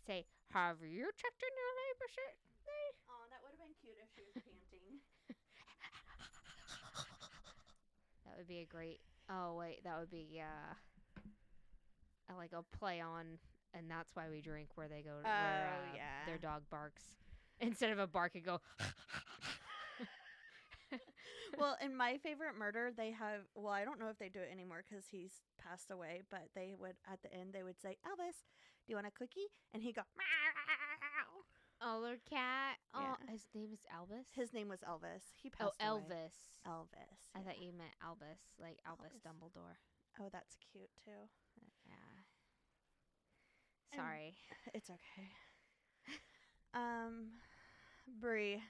say, have you checked in your labor sheet? Oh, that would have been cute if she was panting. That would be a great... Oh, wait. That would be, like a play on, and that's why we drink, where they go, yeah. their dog barks. Instead of a bark, it go... Well, in My Favorite Murder, they have, well, I don't know if they do it anymore because he's passed away, but they would, at the end, they would say, Elvis, do you want a cookie? And he'd go, meow. Oh, little cat. Oh, Yeah. his name is Elvis? His name was Elvis. He passed away. Elvis. Elvis. I Yeah. thought you meant Albus, like Albus Elvis. Dumbledore. Oh, that's cute, too. Yeah. Sorry. It's okay. Brie,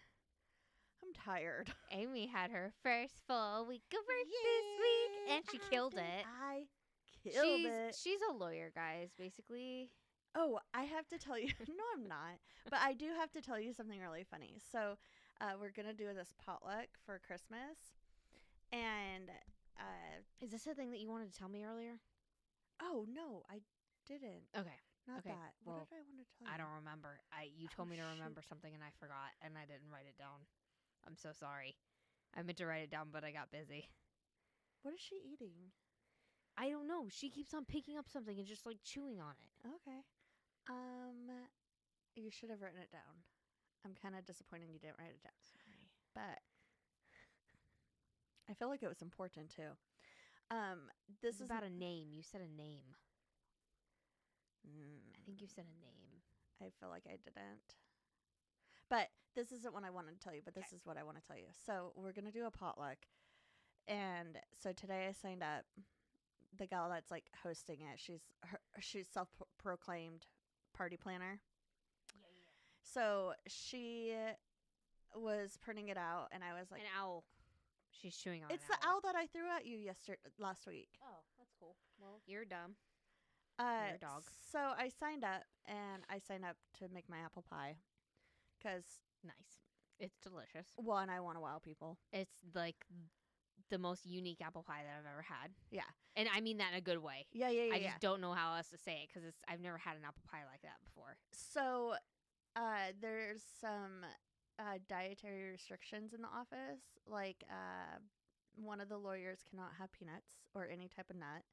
I'm tired. Amy had her first full week of work this week, and she killed it. I killed it. She's a lawyer, guys, basically. Oh, I have to tell you. No, I'm not. But I do have to tell you something really funny. So we're going to do this potluck for Christmas. And Is this the thing that you wanted to tell me earlier? oh, no, I didn't. Okay. Not Okay, that. well, What did I want to tell you? I don't remember. You told me to shoot. remember something, and I forgot, and I didn't write it down. I'm so sorry. I meant to write it down, but I got busy. What is she eating? I don't know. She keeps on picking up something and just, like, chewing on it. Okay. You should have written it down. I'm kind of disappointed you didn't write it down. Sorry. But I feel like it was important too. This is about a name. You said a name. I think you said a name. I feel like I didn't. But this isn't what I wanted to tell you, but this is what I want to tell you. So we're going to do a potluck. And so today I signed up. The gal that's like hosting it, she's self-proclaimed party planner. Yeah. So she was printing it out, and I was like, An owl. She's chewing on it's an the owl that I threw at you last week. Oh, that's cool. Well, you're dumb. You're a dog. So I signed up, and I signed up to make my apple pie. Because, Nice. It's delicious. one, I want to wow people. It's like the most unique apple pie that I've ever had. Yeah. And I mean that in a good way. Yeah. I just don't know how else to say it because I've never had an apple pie like that before. So there's some dietary restrictions in the office. Like one of the lawyers cannot have peanuts or any type of nut.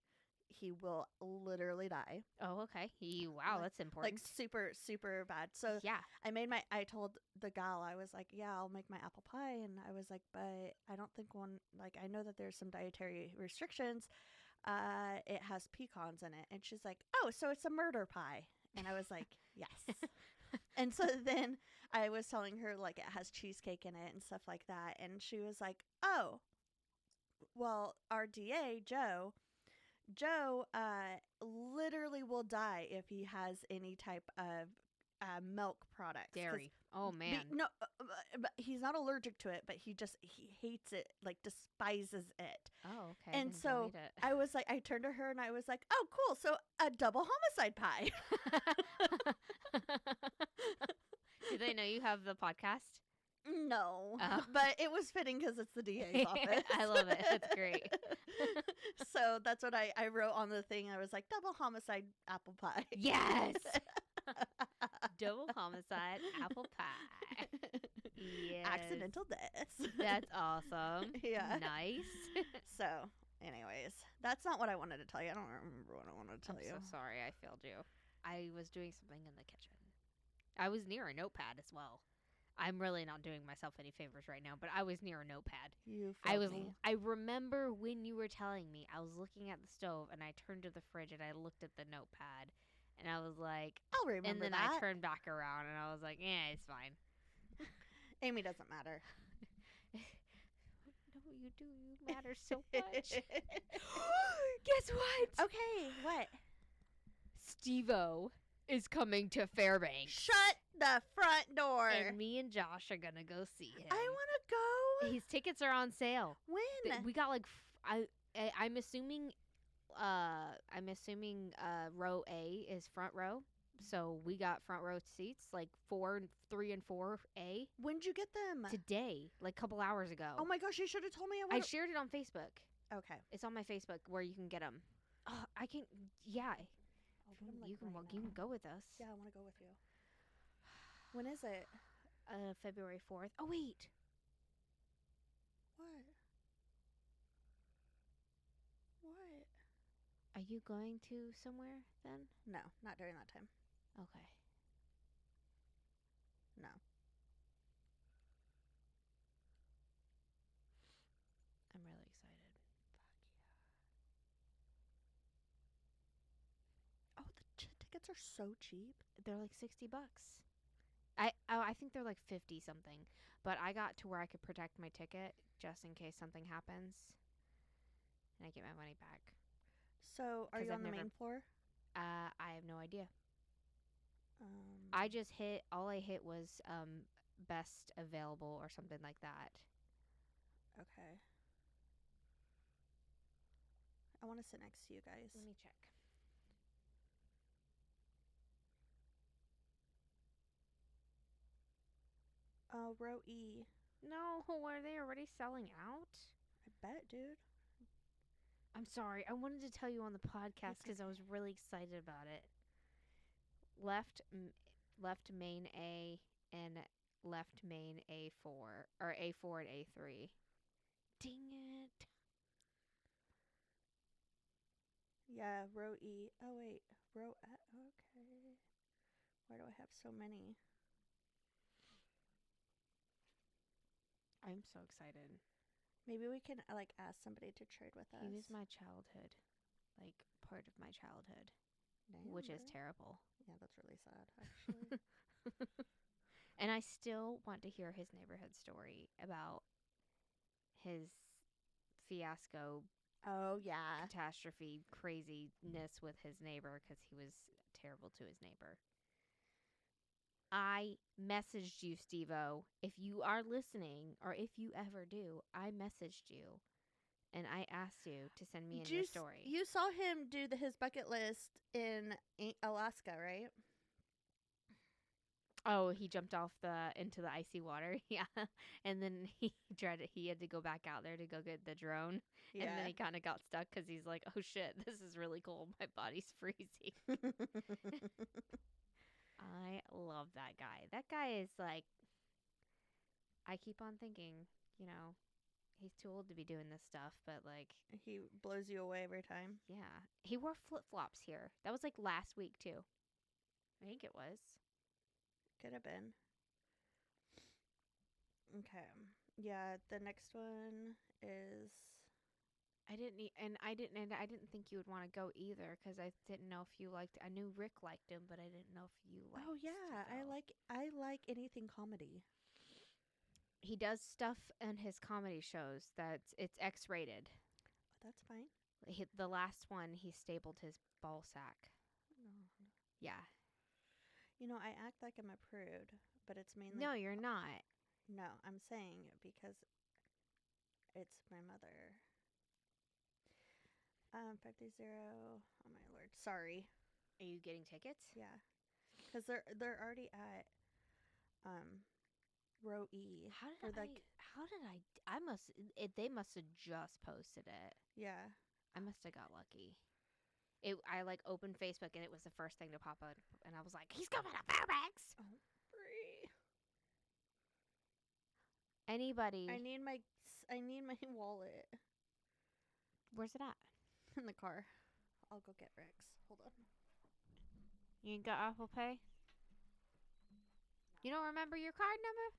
He will literally die. Oh, okay. Wow, that's important. Like super, super bad. So yeah. I told the gal, I was like, yeah, I'll make my apple pie. And I was like, but I don't think I know that there's some dietary restrictions. It has pecans in it. And she's like, oh, so it's a murder pie. And I was like, yes. And so then I was telling her like it has cheesecake in it and stuff like that. And she was like, oh, well, our DA, Joe literally will die if he has any type of milk products. Dairy. Oh, man. No, but he's not allergic to it, but he hates it, like despises it. Oh, okay. And Then so don't eat it. I was like, I turned to her and I was like, oh, cool. So a double homicide pie. Do they know you have the podcast? No, but it was fitting because it's the DA's office. I love it. That's great. So that's what I wrote on the thing. I was like, double homicide apple pie. Yes. Double homicide apple pie. Yes. Accidental deaths. That's awesome. Yeah. Nice. So, anyways, that's not what I wanted to tell you. I don't remember what I wanted to tell you. I'm so sorry I failed you. I was doing something in the kitchen. I was near a notepad as well. I'm really not doing myself any favors right now, but I was near a notepad. I remember when you were telling me, I was looking at the stove and I turned to the fridge and I looked at the notepad and I was like, I'll remember and then that. I turned back around and I was like, it's fine. Amy doesn't matter. No, you do. You matter so much. Guess what? Okay, what? Steve-O is coming to Fairbanks. Shut the front door. And me and Josh are gonna go see him. I want to go. His tickets are on sale. When? We got like I'm assuming row A is front row. So we got front row seats, like 3 and 4A. When'd you get them? Today, like a couple hours ago. Oh my gosh, you should have told me. I shared it on Facebook. Okay. It's on my Facebook where you can get them. I can, yeah. I'll get them like You can right you can now. go with us. Yeah, I want to go with you. When is it? February 4th. Oh wait. What? What? Are you going to somewhere then? No, not during that time. Okay. No. I'm really excited. Oh, the tickets are so cheap. They're like $60. I think they're like 50 something. But I got to where I could protect my ticket just in case something happens. And I get my money back. So, are you on the main floor? I have no idea. I just hit, all I hit was best available or something like that. Okay. I want to sit next to you guys. Let me check. Row E. No, are they already selling out? I bet, dude. I'm sorry. I wanted to tell you on the podcast It's because I okay. was really excited about it. Left main A and left main A4 or A4 and A3. Dang it. Yeah, row E. Oh, wait. Row F. Okay. Why do I have so many? I'm so excited. Maybe we can, like, ask somebody to trade with us. He was my childhood. Like, part of my childhood. Damn, which is bro. terrible. Yeah, that's really sad, actually. And I still want to hear his neighborhood story about his fiasco, Oh, yeah. catastrophe, craziness with his neighbor because he was terrible to his neighbor. I messaged you, Steve-O. If you are listening, or if you ever do, I messaged you and I asked you to send me in your story. You saw him do his bucket list in Alaska, right? Oh, he jumped off into the icy water. Yeah. And then he had to go back out there to go get the drone. Yeah. And then he kind of got stuck cuz he's like, "Oh shit, this is really cold. My body's freezing." I love that guy. That guy is like, I keep on thinking, he's too old to be doing this stuff, but like, He blows you away every time. yeah. He wore flip-flops here. That was like last week too. I think it was. Could have been. Okay. Yeah, the next one is I didn't think you would want to go either because I didn't know if you liked. I knew Rick liked him, but I didn't know if you liked. Oh yeah, I like anything comedy. He does stuff in his comedy shows it's X-rated. That's fine. The last one, he stapled his ball sack. No. Yeah. You know, I act like I'm a prude, but it's mainly No, you're not. No, I'm saying because it's my mother. 530. Oh my lord. Sorry. Are you getting tickets? Yeah. Cuz they're already at row E. They must have just posted it. Yeah. I must have got lucky. I like opened Facebook and it was the first thing to pop up and I was like, he's coming to Fairbanks. Oh, Brie. Anybody? I need my wallet. Where's it at? In the car. I'll go get Rick's. Hold on. You ain't got Apple Pay? You don't remember your card number?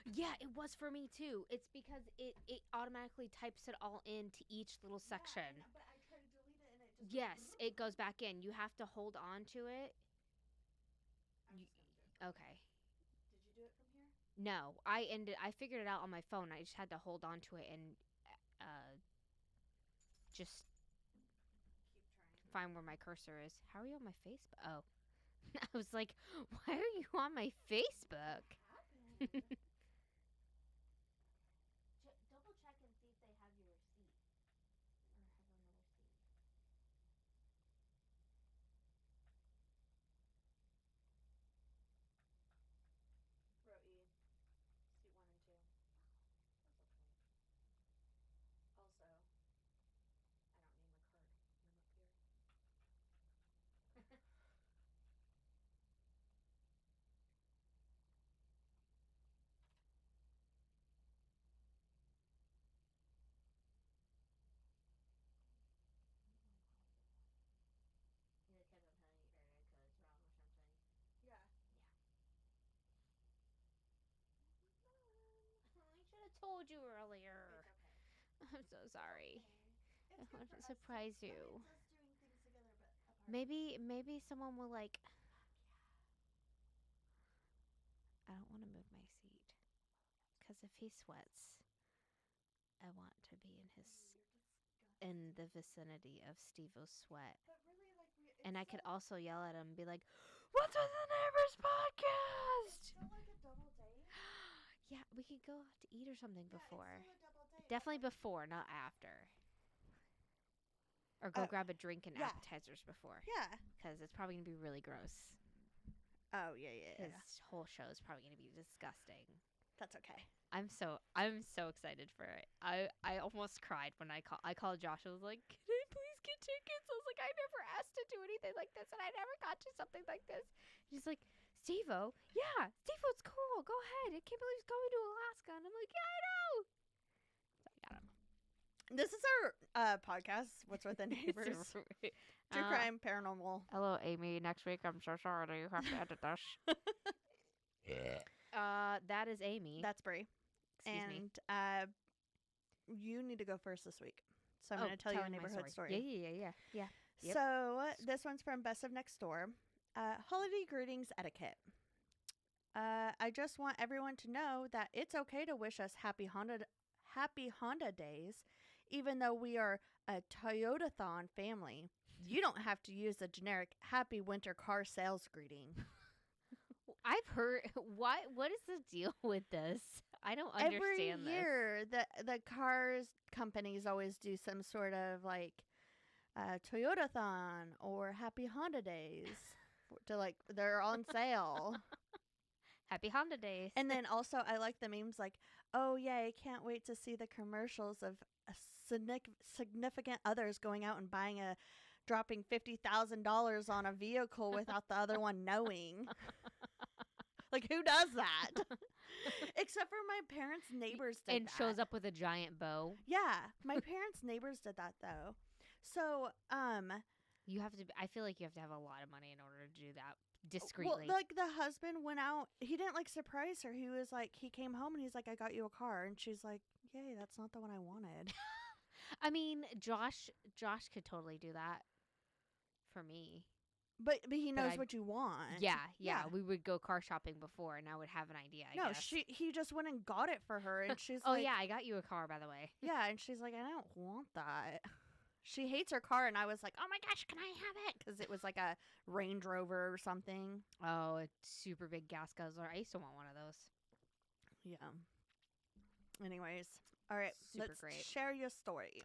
Yeah, it was for me too. It's because it automatically types it all into each little section. But I try to delete it and it just Yes, it goes back in. You have to hold on to it. I'm just gonna do it from Okay. Did you do it from here? No, I figured it out on my phone. I just had to hold on to it and just Keep trying. find where my cursor is. How are you on my Facebook? Oh. I was like, why are you on my Facebook? What happened? Double check and see if they have your receipt. Or have another seat. Row E, seat 1 and 2. That's okay. Also, I don't need my card when I'm up here. Yeah, they kept on telling you area code's wrong or something. Yeah. I should have told you earlier. It's okay. I'm so sorry. Okay. I It's good wanted for to us. surprise That you. means us doing things together, but apart. Maybe someone will like. I don't want to move my seat because if he sweats, I want to be in his in the vicinity of Steve-O's sweat. But really, like And I could also yell at him and be like, "What's with the neighbors podcast?" It's still like a double date. Yeah, we could go out to eat or something before. It's still a double date. Definitely before, not after. Or go grab a drink and appetizers before. Yeah. Because it's probably going to be really gross. Oh, yeah. His whole show is probably going to be disgusting. That's okay. I'm so excited for it. I almost cried when I called Josh. I was like, "Can I please get tickets?" I was like, "I never asked to do anything like this, and I never got to something like this." He's like, "Steve-O, yeah, Steve-O, it's cool. Go ahead. I can't believe he's going to Alaska." And I'm like, "Yeah, I know." So I got him. This is our podcast. What's with the neighbors? True crime, paranormal. Hello, Amy. Next week, I'm so sorry that you have to edit this. That is Amy. That's Brie. Excuse me. And you need to go first this week. So I'm going to tell you a neighborhood story. Yeah. Yep. So this one's from Best of Next Door. Holiday greetings etiquette. I just want everyone to know that it's okay to wish us happy Honda days, even though we are a Toyotathon family. You don't have to use the generic happy winter car sales greeting. I've heard what is the deal with this? I don't understand Every year, the cars companies always do some sort of like Toyotathon or Happy Honda Days to like they're on sale. Happy Honda days. And then also I like the memes like, oh yeah, I can't wait to see the commercials of significant others going out and dropping $50,000 on a vehicle without the other one knowing. Like, who does that? Except for my parents' neighbors did and that. shows up with a giant bow. Yeah, my parents' neighbors did that though. So, you have to. I feel like you have to have a lot of money in order to do that discreetly. well, like the husband went out. He didn't like surprise her. He was like, he came home and he's like, I got you a car, and she's like, yay, that's not the one I wanted. I mean, Josh could totally do that for me. But he knows what you want. Yeah. We would go car shopping before, and I would have an idea. I guess. He just went and got it for her, and she's oh like, yeah, I got you a car, by the way. Yeah, and she's like, I don't want that. She hates her car, and I was like, oh my gosh, can I have it? Because it was like a Range Rover or something. Oh, a super big gas guzzler. I used to want one of those. Yeah. Anyways, all right, let's share your story.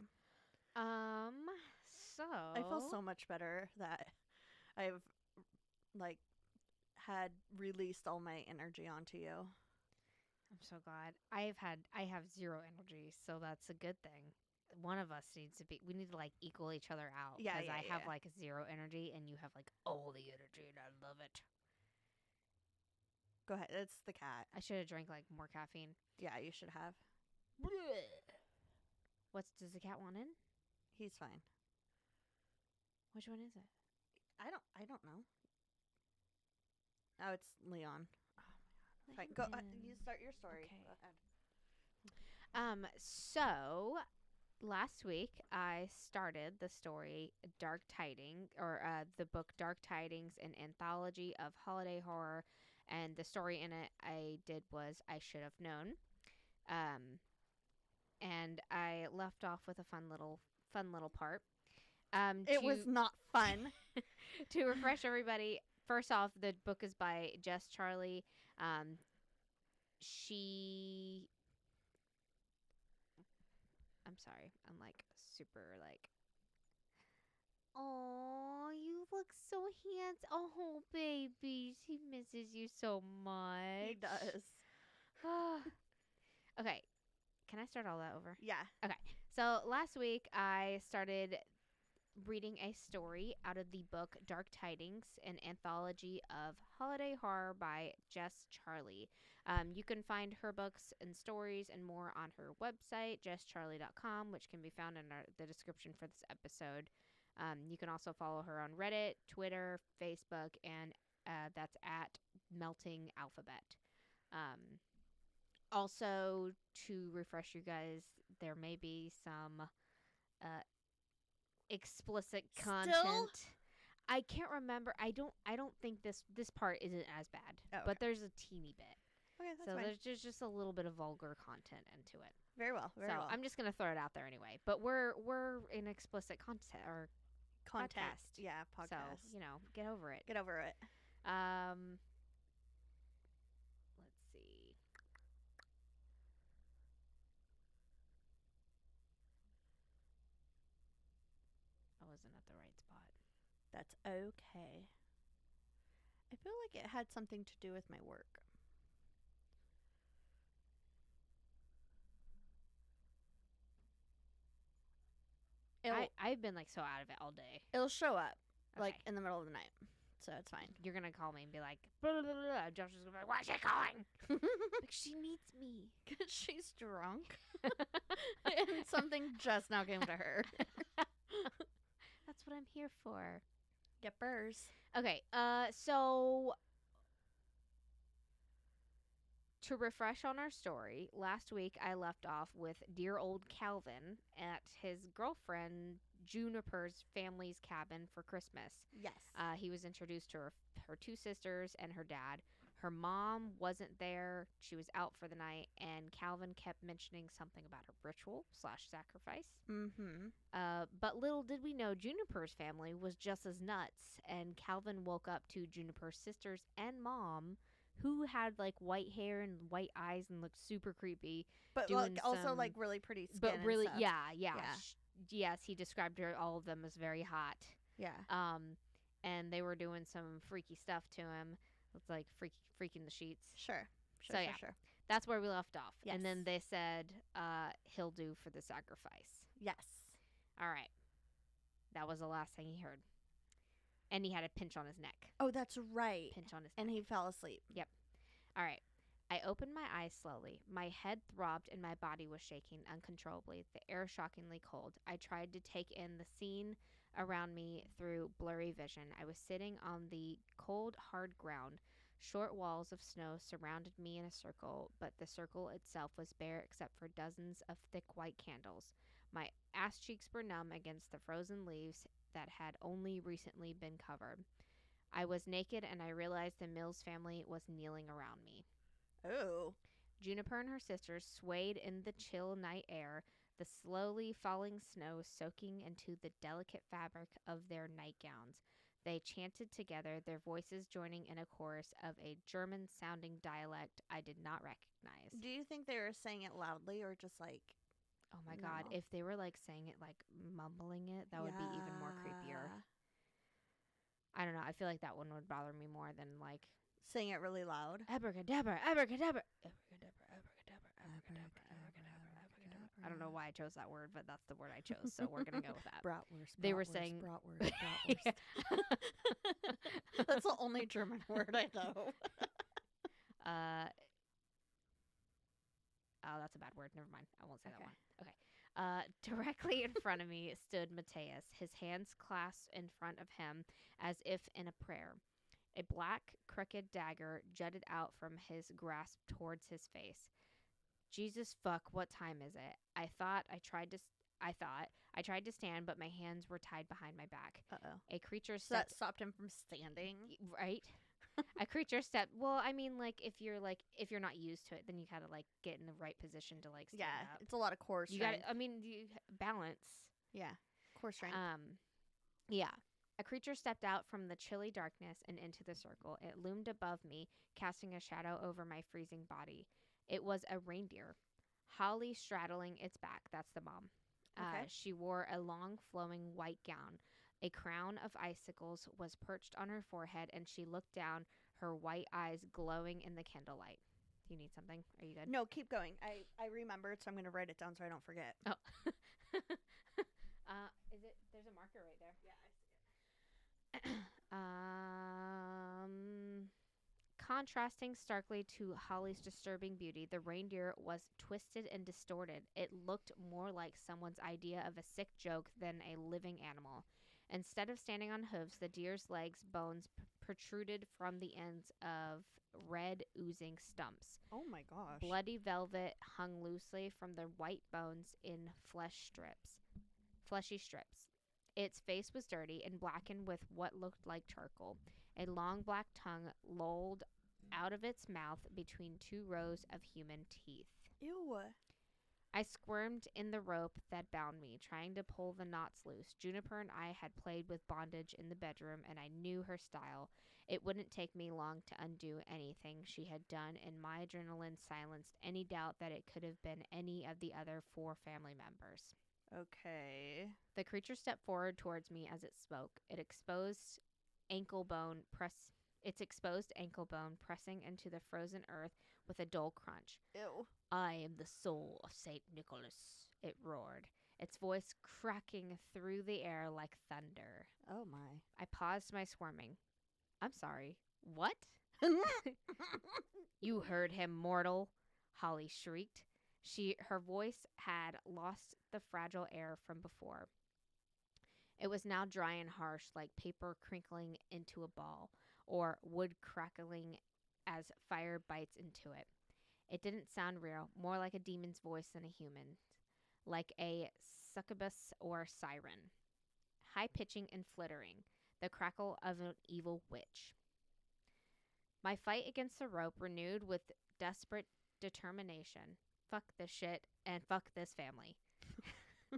So I feel so much better that I've like had released all my energy onto you. I'm so glad. I have zero energy, so that's a good thing. One of us we need to like equal each other out. Yeah, because I have like zero energy and you have like all the energy and I love it. Go ahead. It's the cat. I should have drank like more caffeine. Yeah, you should have. Does the cat want in? He's fine. Which one is it? I don't know. Oh, it's Leon. Oh my god. Fine. Go. You start your story. Okay. Go ahead. So last week I started the story Dark Tidings, or the book Dark Tidings, an anthology of holiday horror, and the story in it I did was I Should Have Known. And I left off with a fun little part. It was not fun. To refresh everybody, first off, the book is by Jess Charlie. She I'm sorry. I'm like super like, oh, you look so handsome. Oh, baby, he misses you so much. He does. Okay, can I start all that over? Yeah. Okay, so last week I started reading a story out of the book Dark Tidings, an anthology of holiday horror by Jess Charlie. You can find her books and stories and more on her website, jesscharlie.com, which can be found in the description for this episode. You can also follow her on Reddit, Twitter, Facebook, and that's at Melting Alphabet. Also, to refresh you guys, there may be some explicit content. Still? I can't remember. I don't think this part isn't as bad, okay. But there's a teeny bit. Okay, that's so fine. There's just a little bit of vulgar content into it. Very well. Very well. I'm just gonna throw it out there anyway. But we're in explicit content or Content. podcast. Yeah, podcast. So get over it. Get over it. Let's see. I wasn't at the right spot. That's okay. I feel like it had something to do with my work. I've been like so out of it all day. It'll show up like Okay. in the middle of the night, so it's fine. You're gonna call me and be like, blah, blah, blah, blah. Josh is gonna be like, why's she calling? Like, she needs me. Because she's drunk. And something just now came to her. That's what I'm here for. Yippers. Okay, so to refresh on our story, last week I left off with dear old Calvin at his girlfriend Juniper's family's cabin for Christmas. Yes. He was introduced to her two sisters and her dad. Her mom wasn't there. She was out for the night, and Calvin kept mentioning something about a ritual/sacrifice. Mm-hmm. But little did we know Juniper's family was just as nuts, and Calvin woke up to Juniper's sisters and mom, who had like white hair and white eyes and looked super creepy. But like, also like really pretty skin. But really, and stuff. yeah. Yes, he described all of them as very hot. Yeah. And they were doing some freaky stuff to him. It's like freaking the sheets. Sure. So that's where we left off. Yes. And then they said he'll do for the sacrifice. Yes. All right. That was the last thing he heard. And he had a pinch on his neck. Oh, that's right. Pinch on his neck. And he fell asleep. Yep. All right. I opened my eyes slowly. My head throbbed and my body was shaking uncontrollably, the air shockingly cold. I tried to take in the scene around me through blurry vision. I was sitting on the cold, hard ground. Short walls of snow surrounded me in a circle, but the circle itself was bare except for dozens of thick white candles. My ass cheeks were numb against the frozen leaves that had only recently been covered. I was naked, and I realized the Mills family was kneeling around me. Oh. Juniper and her sisters swayed in the chill night air, the slowly falling snow soaking into the delicate fabric of their nightgowns. They chanted together, their voices joining in a chorus of a German-sounding dialect I did not recognize. Do you think they were saying it loudly or just like... Oh my God, if they were like saying it, like mumbling it, that would be even more creepier. I don't know. I feel like that one would bother me more than like saying it really loud. Abracadabra, abracadabra, abracadabra, abracadabra, abracadabra, abracadabra, abracadabra. I don't know why I chose that word, but that's the word I chose, so we're gonna go with that. Bratwurst. They were saying bratwurst. That's the only German word I know. Oh, that's a bad word. Never mind. I won't say that one. Okay. Directly in front of me stood Matthias, his hands clasped in front of him as if in a prayer. A black, crooked dagger jutted out from his grasp towards his face. Jesus fuck, what time is it? I thought I tried to stand, but my hands were tied behind my back. Uh-oh. A creature So that stepped stopped him from standing? right. A creature stepped. Well, I mean, like if you're not used to it, then you gotta like get in the right position to like stand Yeah, up. it's a lot of core You strength. got. I mean, you balance. Yeah, core strength. Yeah. A creature stepped out from the chilly darkness and into the circle. It loomed above me, casting a shadow over my freezing body. It was a reindeer, Holly straddling its back. That's the mom. Okay. She wore a long, flowing white gown. A crown of icicles was perched on her forehead, and she looked down, her white eyes glowing in the candlelight. Do you need something? Are you good? No, keep going. I remembered, so I'm going to write it down so I don't forget. Oh. Is it? There's a marker right there. Yeah, I see it. Contrasting starkly to Holly's disturbing beauty, the reindeer was twisted and distorted. It looked more like someone's idea of a sick joke than a living animal. Instead of standing on hooves, the deer's legs' bones protruded from the ends of red, oozing stumps. Oh my gosh. Bloody velvet hung loosely from the white bones in fleshy strips. Its face was dirty and blackened with what looked like charcoal. A long black tongue lolled out of its mouth between two rows of human teeth. Ew. I squirmed in the rope that bound me, trying to pull the knots loose. Juniper and I had played with bondage in the bedroom, and I knew her style. It wouldn't take me long to undo anything she had done, and my adrenaline silenced any doubt that it could have been any of the other 4 family members. Okay. The creature stepped forward towards me as it spoke. Its exposed ankle bone pressing into the frozen earth with a dull crunch. Ew. I am the soul of Saint Nicholas, it roared, its voice cracking through the air like thunder. Oh my. I paused my squirming. I'm sorry. What? You heard him, mortal, Holly shrieked. Her voice had lost the fragile air from before. It was now dry and harsh, like paper crinkling into a ball, or wood crackling as fire bites into it. It didn't sound real, more like a demon's voice than a human, like a succubus or siren. High-pitching and flittering, the crackle of an evil witch. My fight against the rope renewed with desperate determination. Fuck this shit and fuck this family.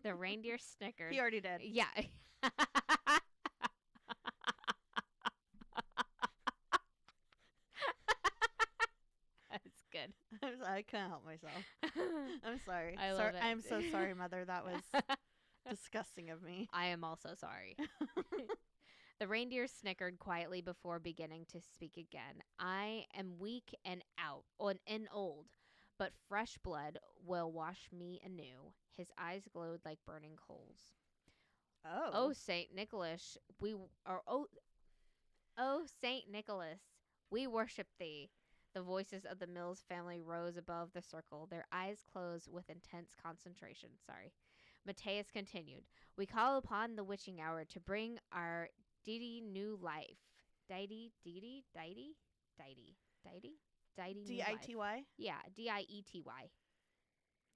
The reindeer snickered. He already did. Yeah. That's good. I couldn't help myself. I'm sorry. I love it. I'm so sorry, Mother. That was disgusting of me. I am also sorry. The reindeer snickered quietly before beginning to speak again. I am weak and old, but fresh blood will wash me anew. His eyes glowed like burning coals. Oh, Saint Nicholas, Saint Nicholas, we worship thee. The voices of the Mills family rose above the circle, their eyes closed with intense concentration. Matthias continued. We call upon the witching hour to bring our deity new life. Deity? Dity? D-I-T-Y? Yeah, D-I-E-T-Y.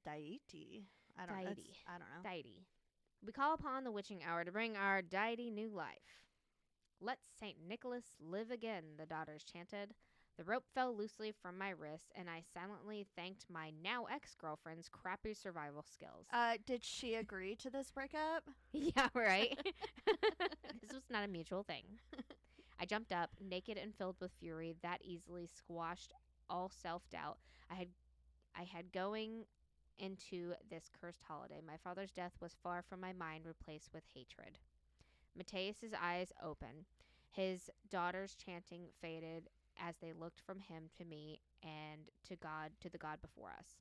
Deity. I don't know. Deity. We call upon the witching hour to bring our deity new life. Let St. Nicholas live again, the daughters chanted. The rope fell loosely from my wrist, and I silently thanked my now ex-girlfriend's crappy survival skills. Did she agree to this breakup? Yeah, right? This was not a mutual thing. I jumped up, naked and filled with fury that easily squashed all self-doubt I had going into this cursed holiday. My father's death was far from my mind, replaced with hatred. Matthias's eyes opened. His daughter's chanting faded as they looked from him to me and to the God before us.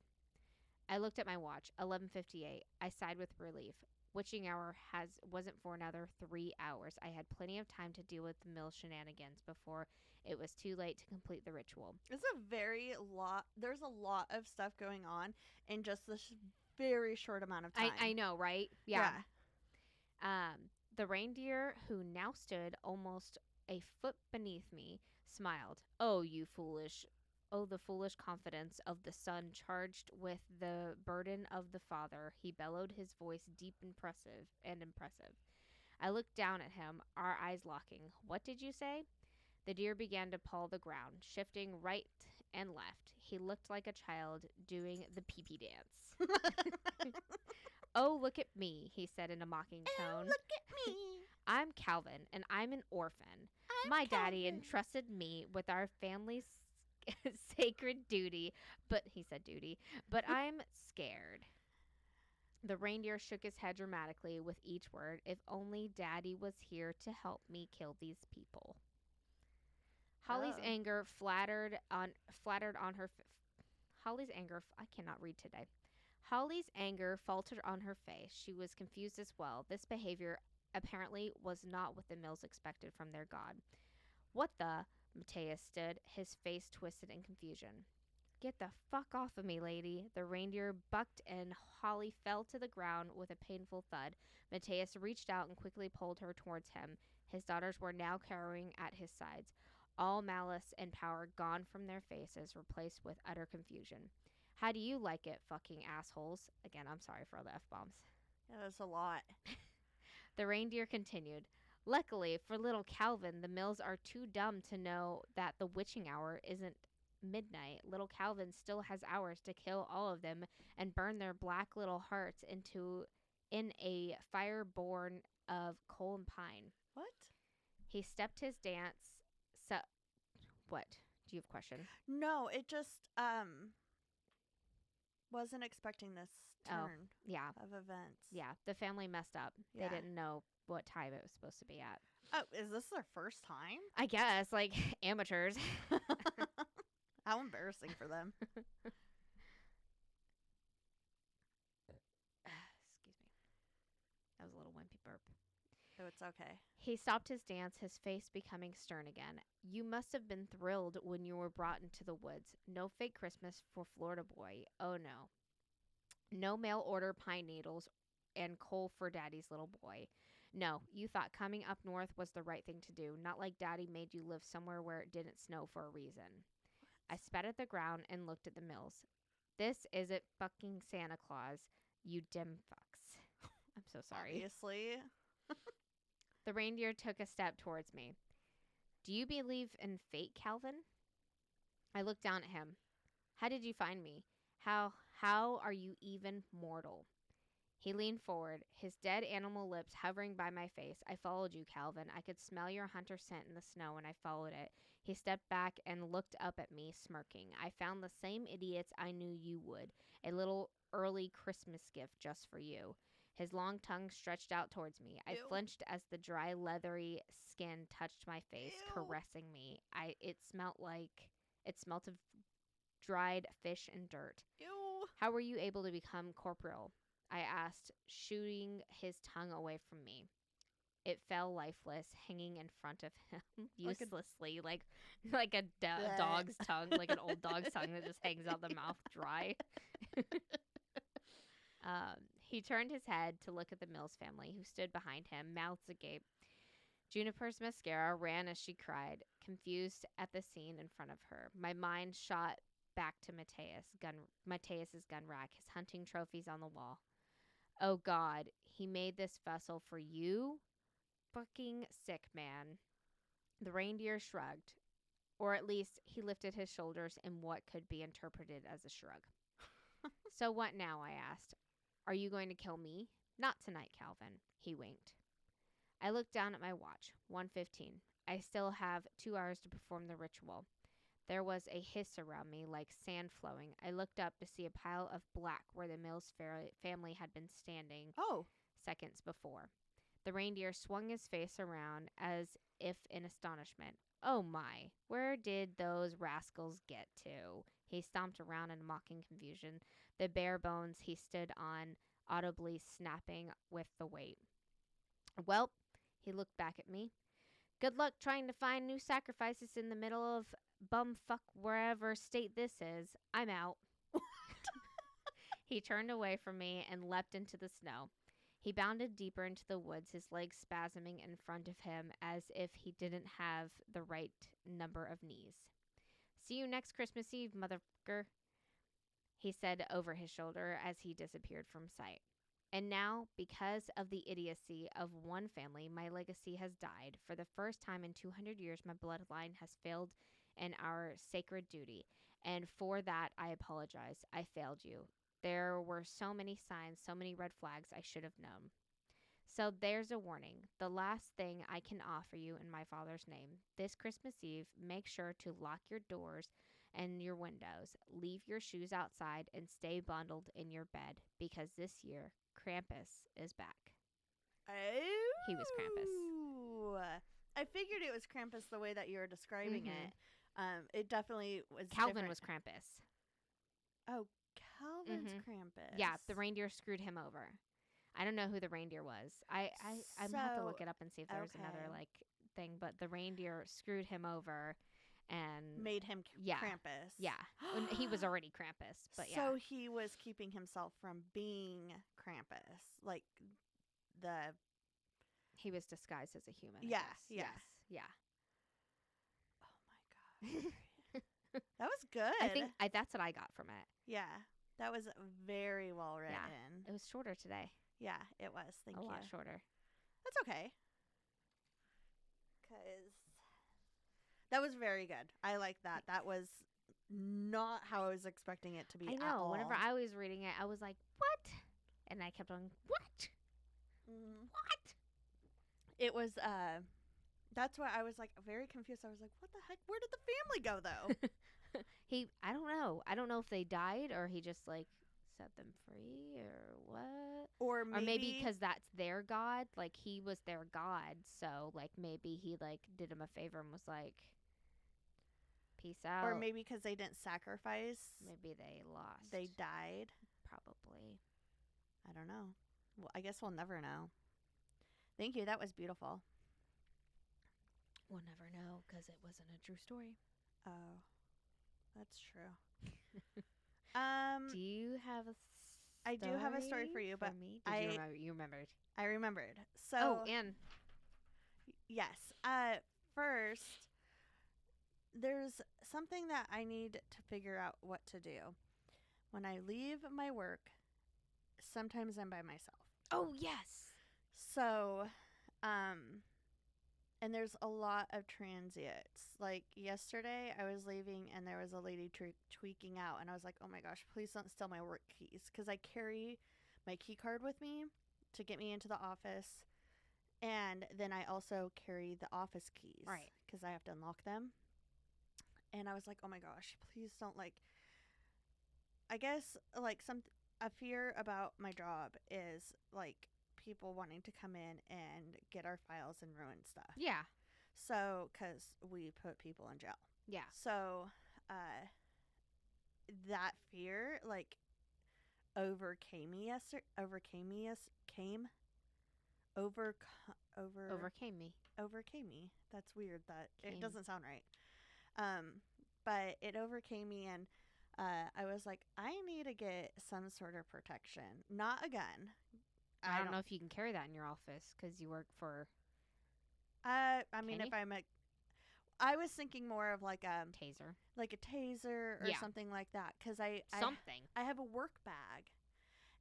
I looked at my watch, 11:58. I sighed with relief. Witching hour wasn't for another 3 hours. I had plenty of time to deal with the mill shenanigans before it was too late to complete the ritual. There's a lot of stuff going on in just this very short amount of time. I know, right? Yeah. The reindeer, who now stood almost a foot beneath me, smiled. The foolish confidence of the son charged with the burden of the father. He bellowed, his voice deep, impressive. I looked down at him, our eyes locking. What did you say? The deer began to paw the ground, shifting right and left. He looked like a child doing the pee-pee dance. Oh, look at me, he said in a mocking tone. Oh, look at me. I'm Calvin, and I'm an orphan. My daddy entrusted me with our family's sacred duty, but he said duty, but I'm scared. The reindeer shook his head dramatically with each word. If only Daddy was here to help me kill these people. Holly's anger flattered on her. Holly's anger. I cannot read today. Holly's anger faltered on her face. She was confused as well. This behavior apparently was not what the Mills expected from their god. What the? Matthias stood, his face twisted in confusion. Get the fuck off of me, lady. The reindeer bucked and Holly fell to the ground with a painful thud. Matthias reached out and quickly pulled her towards him. His daughters were now cowering at his sides, all malice and power gone from their faces, replaced with utter confusion. How do you like it, fucking assholes? Again, I'm sorry for all the F-bombs. Yeah, that's a lot. The reindeer continued. Luckily for little Calvin, the Mills are too dumb to know that the witching hour isn't midnight. Little Calvin still has hours to kill all of them and burn their black little hearts in a fire born of coal and pine. What? He stepped his dance. What? Do you have a question? No, it just wasn't expecting this turn of events. Yeah, the family messed up. Yeah. They didn't know what time it was supposed to be at. Oh, is this their first time? I guess, like amateurs. How embarrassing for them. Excuse me. That was a little wimpy burp. Oh, it's okay. He stopped his dance, his face becoming stern again. You must have been thrilled when you were brought into the woods. No fake Christmas for Florida boy. Oh, no. No mail order pine needles and coal for Daddy's little boy. No, you thought coming up north was the right thing to do, not like Daddy made you live somewhere where it didn't snow for a reason. I spat at the ground and looked at the Mills. This isn't fucking Santa Claus, you dim fucks. I'm so sorry. Obviously. The reindeer took a step towards me. Do you believe in fate, Calvin? I looked down at him. How did you find me? How are you even mortal? He leaned forward, his dead animal lips hovering by my face. I followed you, Calvin. I could smell your hunter scent in the snow, and I followed it. He stepped back and looked up at me, smirking. I found the same idiots I knew you would. A little early Christmas gift just for you. His long tongue stretched out towards me. I flinched as the dry, leathery skin touched my face, caressing me. It smelt of dried fish and dirt. Ew. How were you able to become corporeal? I asked, shooting his tongue away from me. It fell lifeless, hanging in front of him uselessly, like a dog's tongue, like an old dog's tongue that just hangs out the mouth dry. He turned his head to look at the Mills family, who stood behind him, mouths agape. Juniper's mascara ran as she cried, confused at the scene in front of her. My mind shot back to Matthias's gun rack, his hunting trophies on the wall. Oh God, he made this vessel for you? Fucking sick man. The reindeer shrugged, or at least he lifted his shoulders in what could be interpreted as a shrug. So what now? I asked. Are you going to kill me? Not tonight, Calvin. He winked. I looked down at my watch. 1:15. I still have 2 hours to perform the ritual. There was a hiss around me like sand flowing. I looked up to see a pile of black where the Mills family had been standing seconds before. The reindeer swung his face around as if in astonishment. Oh my, where did those rascals get to? He stomped around in mocking confusion, the bare bones he stood on audibly snapping with the weight. Well, he looked back at me. Good luck trying to find new sacrifices in the middle of bumfuck wherever state this is. I'm out. He turned away from me and leapt into the snow. He bounded deeper into the woods, his legs spasming in front of him as if he didn't have the right number of knees. See you next Christmas Eve, motherfucker, he said over his shoulder as he disappeared from sight. And now, because of the idiocy of one family, my legacy has died. For the first time in 200 years, my bloodline has failed in our sacred duty. And for that, I apologize. I failed you. There were so many signs, so many red flags I should have known. So there's a warning. The last thing I can offer you in my Father's name. This Christmas Eve, make sure to lock your doors and your windows. Leave your shoes outside and stay bundled in your bed because this year, Krampus is back. Oh. He was Krampus. I figured it was Krampus the way that you were describing it. It definitely was Calvin different. was Krampus. Oh, Calvin's Krampus. Yeah, the reindeer screwed him over. I don't know who the reindeer was. I'm gonna have to look it up and see if there's another like thing. But the reindeer screwed him over and made him Krampus. Yeah, and he was already Krampus. But yeah, so he was keeping himself from being Krampus, like he was disguised as a human. Yeah, yeah. Oh my god, that was good. I think that's what I got from it. Yeah, that was very well written. Yeah, it was shorter today. Yeah, it was. Thank you. A lot shorter. That's okay. Because that was very good. I like that. That was not how I was expecting it to be. I know. At all. Whenever I was reading it, I was like, "What?" And I kept on, "What? What?" It was. That's why I was like very confused. I was like, "What the heck? Where did the family go, though?" I don't know. I don't know if they died or he just like set them free or what. Or maybe because that's their god. Like he was their god, so like maybe he like did him a favor and was like, "Peace out." Or maybe because they didn't sacrifice. Maybe they lost. They died. Probably. I don't know. Well, I guess we'll never know. Thank you. That was beautiful. We'll never know because it wasn't a true story. Oh, that's true. Do you have a story? I do have a story for you, but me? You remembered. I remembered. So and yes. First, there's something that I need to figure out what to do. When I leave my work, sometimes I'm by myself. Oh, yes. So, and there's a lot of transients. Like yesterday, I was leaving and there was a lady tweaking out, and I was like, "Oh my gosh, please don't steal my work keys," because I carry my key card with me to get me into the office, and then I also carry the office keys, right? Because I have to unlock them. And I was like, "Oh my gosh, please don't like." I guess like a fear about my job is like people wanting to come in and get our files and ruin stuff. Yeah. So, because we put people in jail. Yeah. So, that fear like overcame me. That's weird. That it doesn't sound right. But it overcame me, and I was like, I need to get some sort of protection, not a gun. I don't know if you can carry that in your office because you work for. I mean, I was thinking more of like a taser or something like that, because I have a work bag,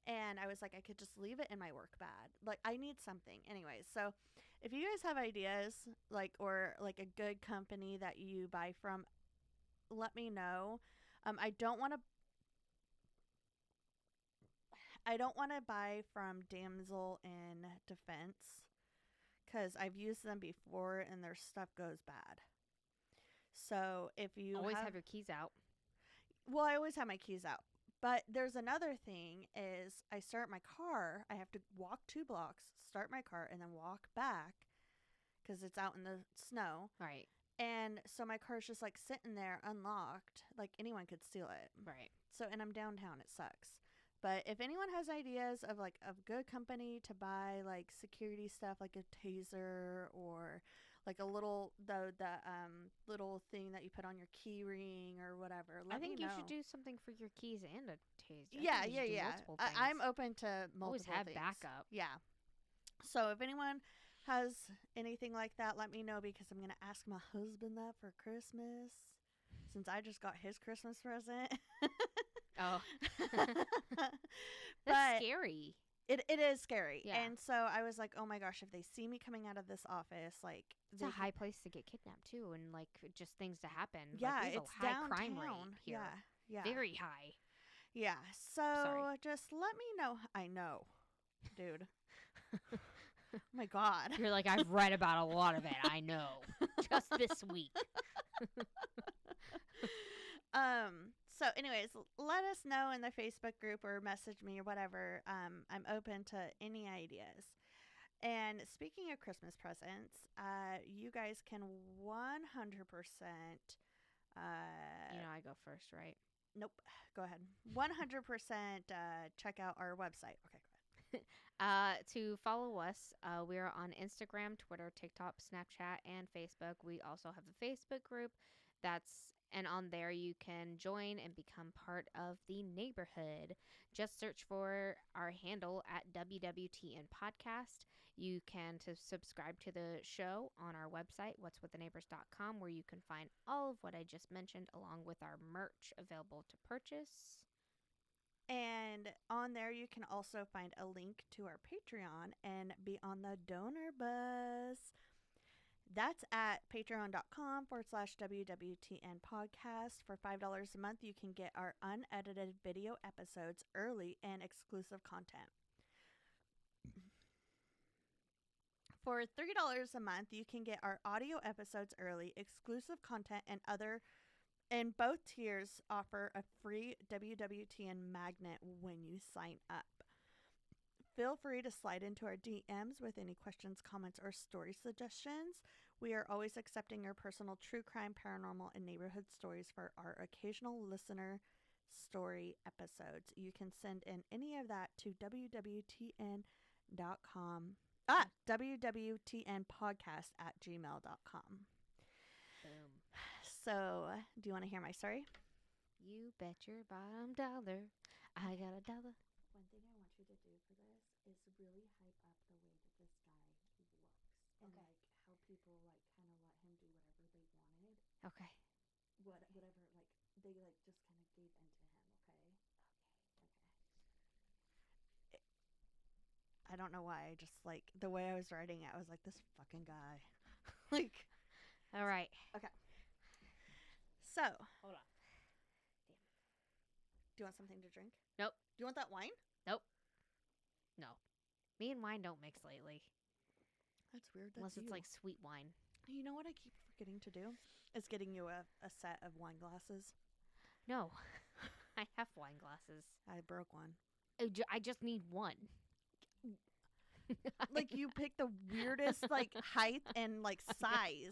and I was like, I could just leave it in my work bag. Like I need something, anyways. So if you guys have ideas, like or like a good company that you buy from, let me know. I don't want to buy from Damsel in Defense, because I've used them before and their stuff goes bad. So if you always have your keys out. Well, I always have my keys out. But there's another thing is I start my car. I have to walk 2 blocks, start my car, and then walk back because it's out in the snow. Right. And so my car's just like sitting there unlocked. Like anyone could steal it. Right. So, and I'm downtown. It sucks. But if anyone has ideas of like a good company to buy like security stuff, like a taser or like a little little thing that you put on your key ring or whatever, let me know. I think you should do something for your keys and a taser. Yeah. I'm open to multiple always have things. backup. Yeah. So if anyone has anything like that, let me know, because I'm going to ask my husband that for Christmas, since I just got his Christmas present. Oh. That's But scary. It is scary. Yeah. And so I was like, oh my gosh, if they see me coming out of this office, like, it's a high place to get kidnapped too, and like just things to happen. Yeah, like, it's a high downtown. crime rate here. Yeah. Very high. Yeah. So Sorry. just let me know. I know, dude. Oh my God. You're like, I've read about a lot of it. I know. Just this week. So anyways, let us know in the Facebook group or message me or whatever. I'm open to any ideas. And speaking of Christmas presents, you guys can 100%. I go first, right? Nope. Go ahead. 100% check out our website. Okay, go ahead. To follow us, we are on Instagram, Twitter, TikTok, Snapchat, and Facebook. We also have a Facebook group and on there you can join and become part of the neighborhood. Just search for our handle at WWTN Podcast. You can subscribe to the show on our website, what'swiththeneighbors.com, where you can find all of what I just mentioned, along with our merch available to purchase. And on there, you can also find a link to our Patreon and be on the donor bus. That's at patreon.com/WWTN podcast. For $5 a month, you can get our unedited video episodes early and exclusive content. For $3 a month, you can get our audio episodes early, exclusive content, and both tiers offer a free WWTN magnet when you sign up. Feel free to slide into our DMs with any questions, comments, or story suggestions. We are always accepting your personal true crime, paranormal, and neighborhood stories for our occasional listener story episodes. You can send in any of that to wwtn.com. wwtnpodcast@gmail.com. Boom. So, do you want to hear my story? You bet your bottom dollar I got $1. One thing I want you to do for this is really hype up the way that this guy looks. And okay. Like how people like kind of let him do whatever they wanted. Okay. Whatever, like they like just kind of gave into him. Okay. I don't know why. I just like the way I was writing it. I was like, this fucking guy. Like. All right. Okay. So. Hold on. Damn. Do you want something to drink? Nope. Do you want that wine? Nope. No. Me and wine don't mix lately. That's weird. Unless it's like sweet wine. You know what I keep forgetting to do? Is getting you a set of wine glasses. No. I have wine glasses. I broke one. I just need one. Like you picked the weirdest like height and like size.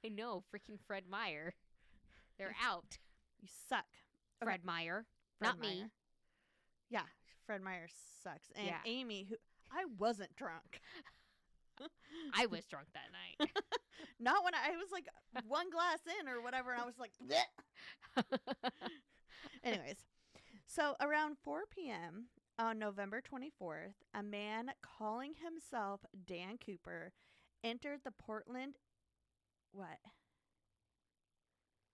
I know. Freaking Fred Meyer. They're out. You suck. Okay. Fred Meyer. Not me. Yeah, Fred Meyer sucks. And yeah. Amy, who I wasn't drunk. I was drunk that night. Not when I was like one glass in or whatever, and I was like, bleh. Anyways, so around 4 p.m. on November 24th, a man calling himself Dan Cooper entered the Portland. What?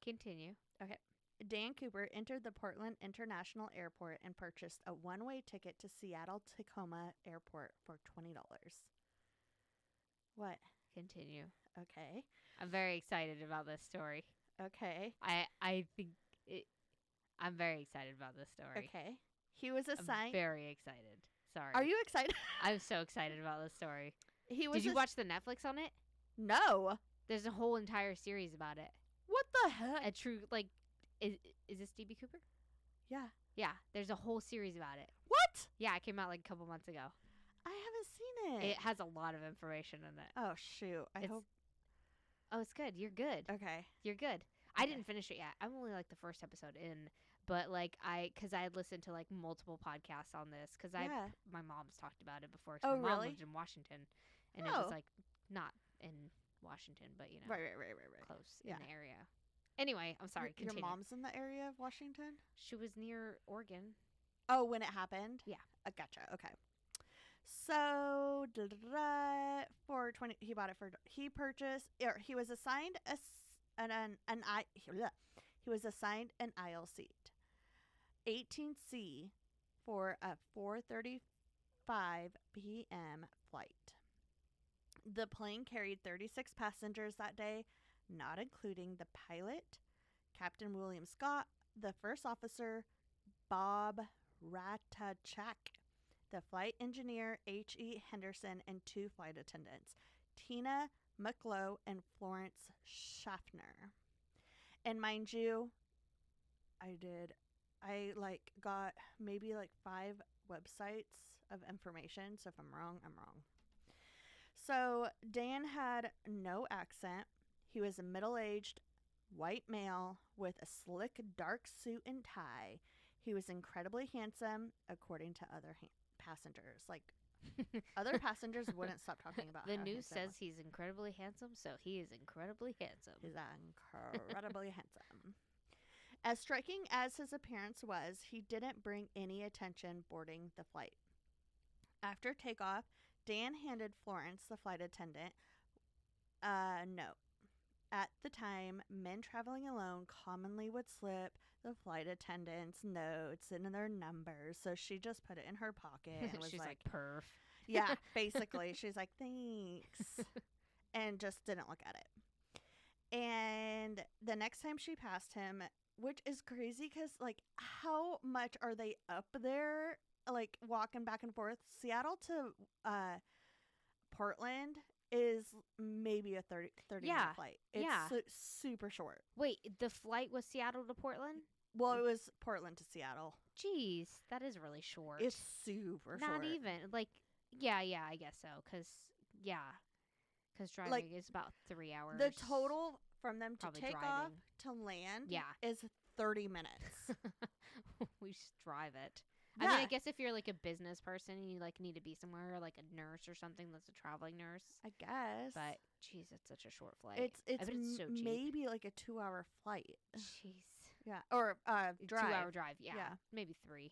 Continue. Okay. Dan Cooper entered the Portland International Airport and purchased a one-way ticket to Seattle-Tacoma Airport for $20. What? Continue. Okay. I'm very excited about this story. Okay. I think I'm very excited about this story. Okay. He was assigned. I'm very excited. Sorry. Are you excited? I'm so excited about this story. Did you watch the Netflix on it? No. There's a whole entire series about it. What the heck? A true like. Is this DB Cooper? Yeah. Yeah. There's a whole series about it. What? Yeah, it came out like a couple months ago. I haven't seen it. It has a lot of information in it. Oh shoot! I hope. Oh, it's good. You're good. Okay. You're good. I didn't finish it yet. I'm only like the first episode in, but like because I had listened to like multiple podcasts on this because my mom's talked about it before. Oh, my mom really? lived in Washington, and it was like not in Washington, but you know, right. close in the area. Anyway, I'm sorry. Your mom's in the area of Washington? She was near Oregon. Oh, when it happened? Yeah. Gotcha. Okay. So for 20, he bought it for he purchased or he was assigned an I he was assigned an aisle seat, 18C, for a 4:35 p.m. flight. The plane carried 36 passengers that day, not including the pilot, Captain William Scott, the first officer, Bob Ratachak, the flight engineer, H.E. Henderson, and 2 flight attendants, Tina McLough and Florence Schaffner. And mind you, I got maybe 5 websites of information. So if I'm wrong, I'm wrong. So Dan had no accent. He was a middle-aged white male with a slick dark suit and tie. He was incredibly handsome, according to other passengers. Other passengers wouldn't stop talking about the how news handsome says he's incredibly handsome, so he is incredibly handsome. He's incredibly handsome. As striking as his appearance was, he didn't bring any attention boarding the flight. After takeoff, Dan handed Florence, the flight attendant, a note. At the time, men traveling alone commonly would slip the flight attendants notes and their numbers, so she just put it in her pocket and was She's like, perf. Yeah, basically. She's like, thanks, and just didn't look at it. And the next time she passed him, which is crazy because, how much are they up there, walking back and forth? Seattle to Portland is maybe a 30 minute flight. It's super short. Wait, the flight was Seattle to Portland? Well, it was Portland to Seattle. Jeez, that is really short. It's super short. Not even. Yeah, I guess so. Because driving is about 3 hours. The total from them to take driving off to land is 30 minutes. We just drive it. Yeah. I mean, I guess if you're a business person and you need to be somewhere, like a nurse or something that's a traveling nurse. I guess. But jeez, it's such a short flight. It's so cheap. Maybe a 2-hour flight. Jeez. Yeah, or drive. 2-hour drive. Yeah, maybe 3.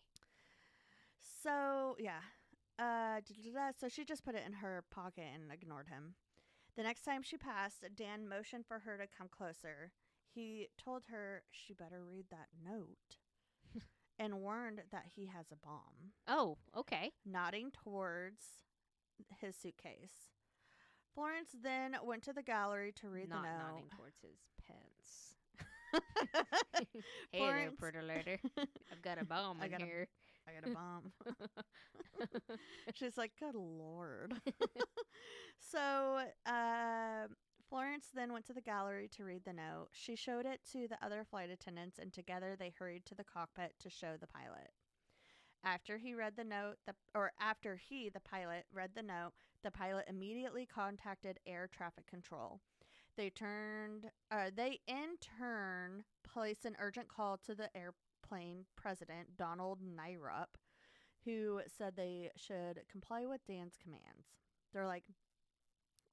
So so she just put it in her pocket and ignored him. The next time she passed, Dan motioned for her to come closer. He told her she better read that note. And warned that he has a bomb. Oh, okay. Nodding towards his suitcase. Florence then went to the gallery to read the note. Not nodding towards his pants. Hey Florence. There, pretty lady. I've got a bomb in here. I got a bomb. She's like, good Lord. So, Florence then went to the gallery to read the note. She showed it to the other flight attendants, and together they hurried to the cockpit to show the pilot. After he read the note, the pilot, read the note, the pilot immediately contacted air traffic control. They in turn placed an urgent call to the airplane president, Donald Nyrup, who said they should comply with Dan's commands. They're like,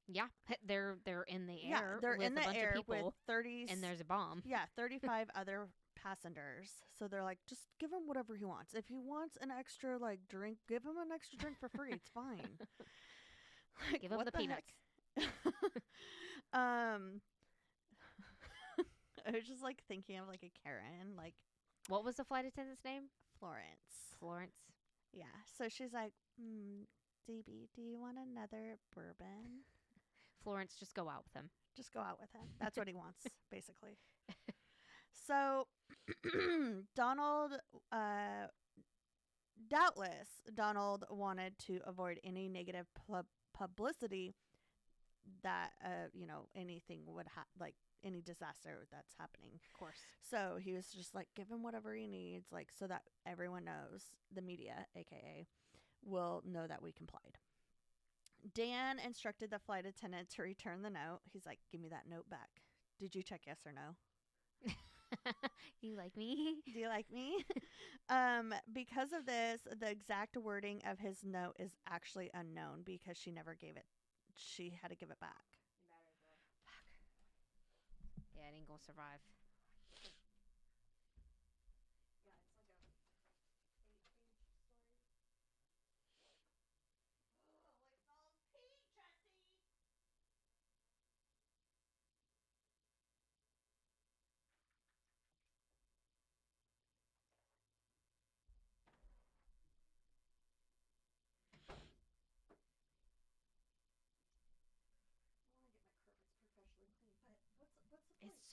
yeah, they're in the air. Yeah, they're with in the a bunch air of people, with 30, and there's a bomb. Yeah, 35 other passengers. So they're like, just give him whatever he wants. If he wants an extra drink, give him an extra drink for free. It's fine. Give him the peanuts. I was just thinking of a Karen. What was the flight attendant's name? Florence. Yeah. So she's like, DB, do you want another bourbon? Florence, just go out with him. Just go out with him. That's what he wants, basically. So, Donald wanted to avoid any negative publicity that, anything would any disaster that's happening. Of course. So he was just give him whatever he needs, so that everyone knows, the media, aka, will know that we complied. Dan instructed the flight attendant to return the note. He's like, give me that note back. Did you check yes or no? Do you like me? Do you like me? Because of this, the exact wording of his note is actually unknown because she never gave it. She had to give it back. Fuck. Yeah, it ain't gonna survive.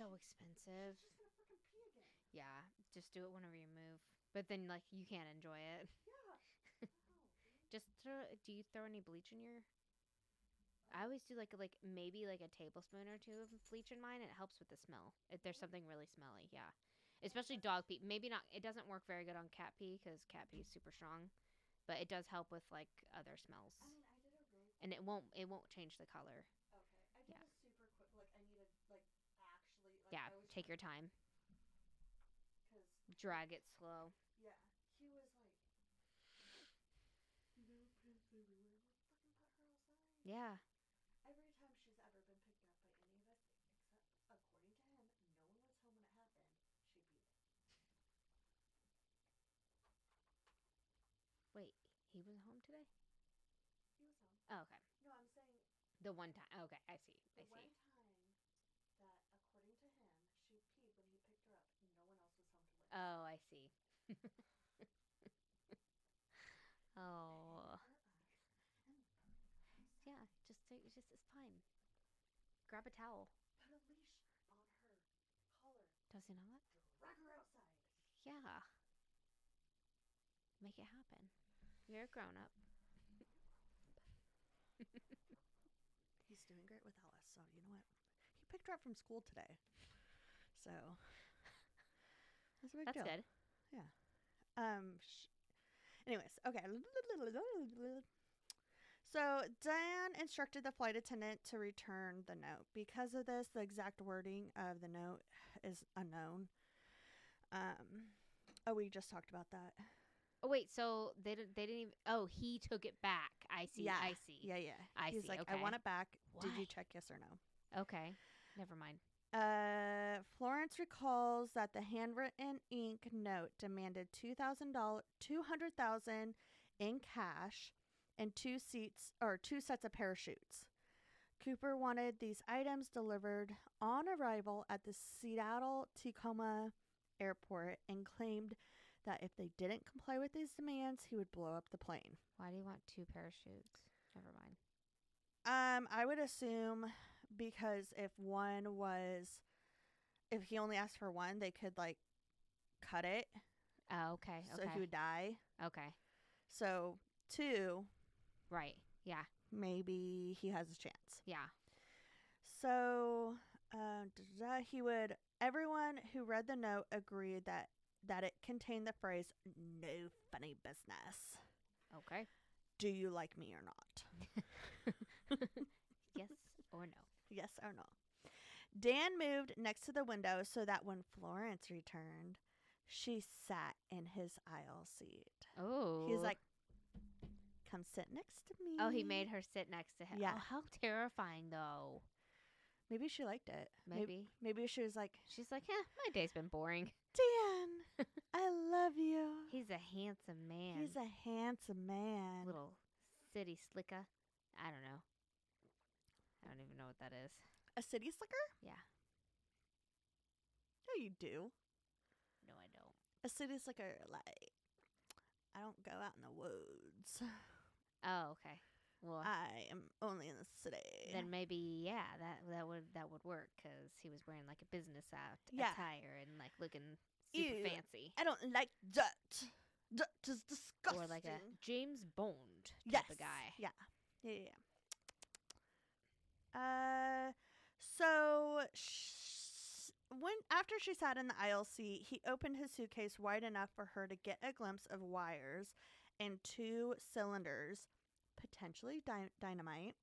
so expensive. She's gonna freaking pee again. Yeah, just do it whenever you move. But then, like, you can't enjoy it. Yeah. Just throw. Do you throw any bleach in your? I always do like maybe like a tablespoon or two of bleach in mine. It helps with the smell. If there's something really smelly, yeah. Especially dog pee. Maybe not. It doesn't work very good on cat pee because cat pee is super strong, but it does help with like other smells. I mean, I did a really. And it won't change the color. Okay, I did a super quick. Like I needed like actually. Like, yeah, take your time. Cause drag it slow. Yeah, he was like, you know, piss everywhere. Well, fucking put her outside. Yeah. Every time she's ever been picked up by any of us, except according to him, no one was home when it happened. She peed. Wait, he was home today? He was home. Oh, okay. No, I'm saying the one time. Okay, I see. The one time that, according to him, she peed when he picked her up, no one else was home to witness. Oh, I see. Oh. Yeah, just it's fine. Grab a towel. Put a leash on her collar. Does he know that? Drag her outside. Yeah. Make it happen. You're a grown up. He's doing great with Alice, so you know what? He picked her up from school today. So that's a big deal. That's good. Yeah. Anyways, okay. So Dan instructed the flight attendant to return the note. Because of this, the exact wording of the note is unknown. We just talked about that. Oh wait, so they didn't even. Oh, he took it back. I see. Yeah. I see. Yeah. He's like, okay. I want it back. What? Did you check yes or no? Okay. Never mind. Florence recalls that the handwritten ink note demanded $200,000 in cash and two sets of parachutes. Cooper wanted these items delivered on arrival at the Seattle-Tacoma airport and claimed that if they didn't comply with these demands, he would blow up the plane. Why do you want two parachutes? Never mind. I would assume because if he only asked for one, they could like cut it. Oh, okay. So he would die. Okay. So 2. Right. Yeah. Maybe he has a chance. Yeah. So everyone who read the note agreed that it contained the phrase, no funny business. Okay. Do you like me or not? Yes or no? Yes or no. Dan moved next to the window so that when Florence returned, she sat in his aisle seat. Oh. He's like, come sit next to me. Oh, he made her sit next to him. Yeah. Oh, how terrifying, though. Maybe she liked it. Maybe she was like... She's like, my day's been boring. Dan, I love you. He's a handsome man. He's a handsome man. Little city slicker. I don't know. I don't even know what that is. A city slicker? Yeah. No, you do. No, I don't. A city slicker, like, I don't go out in the woods. Oh, okay. Well, I am only in the city. Then maybe, yeah, that would work because he was wearing like a business attire and like looking super fancy. I don't like dirt. Dirt is disgusting. Or like a James Bond type of guy. Yeah. So after she sat in the aisle seat, he opened his suitcase wide enough for her to get a glimpse of wires and 2 cylinders, potentially dynamite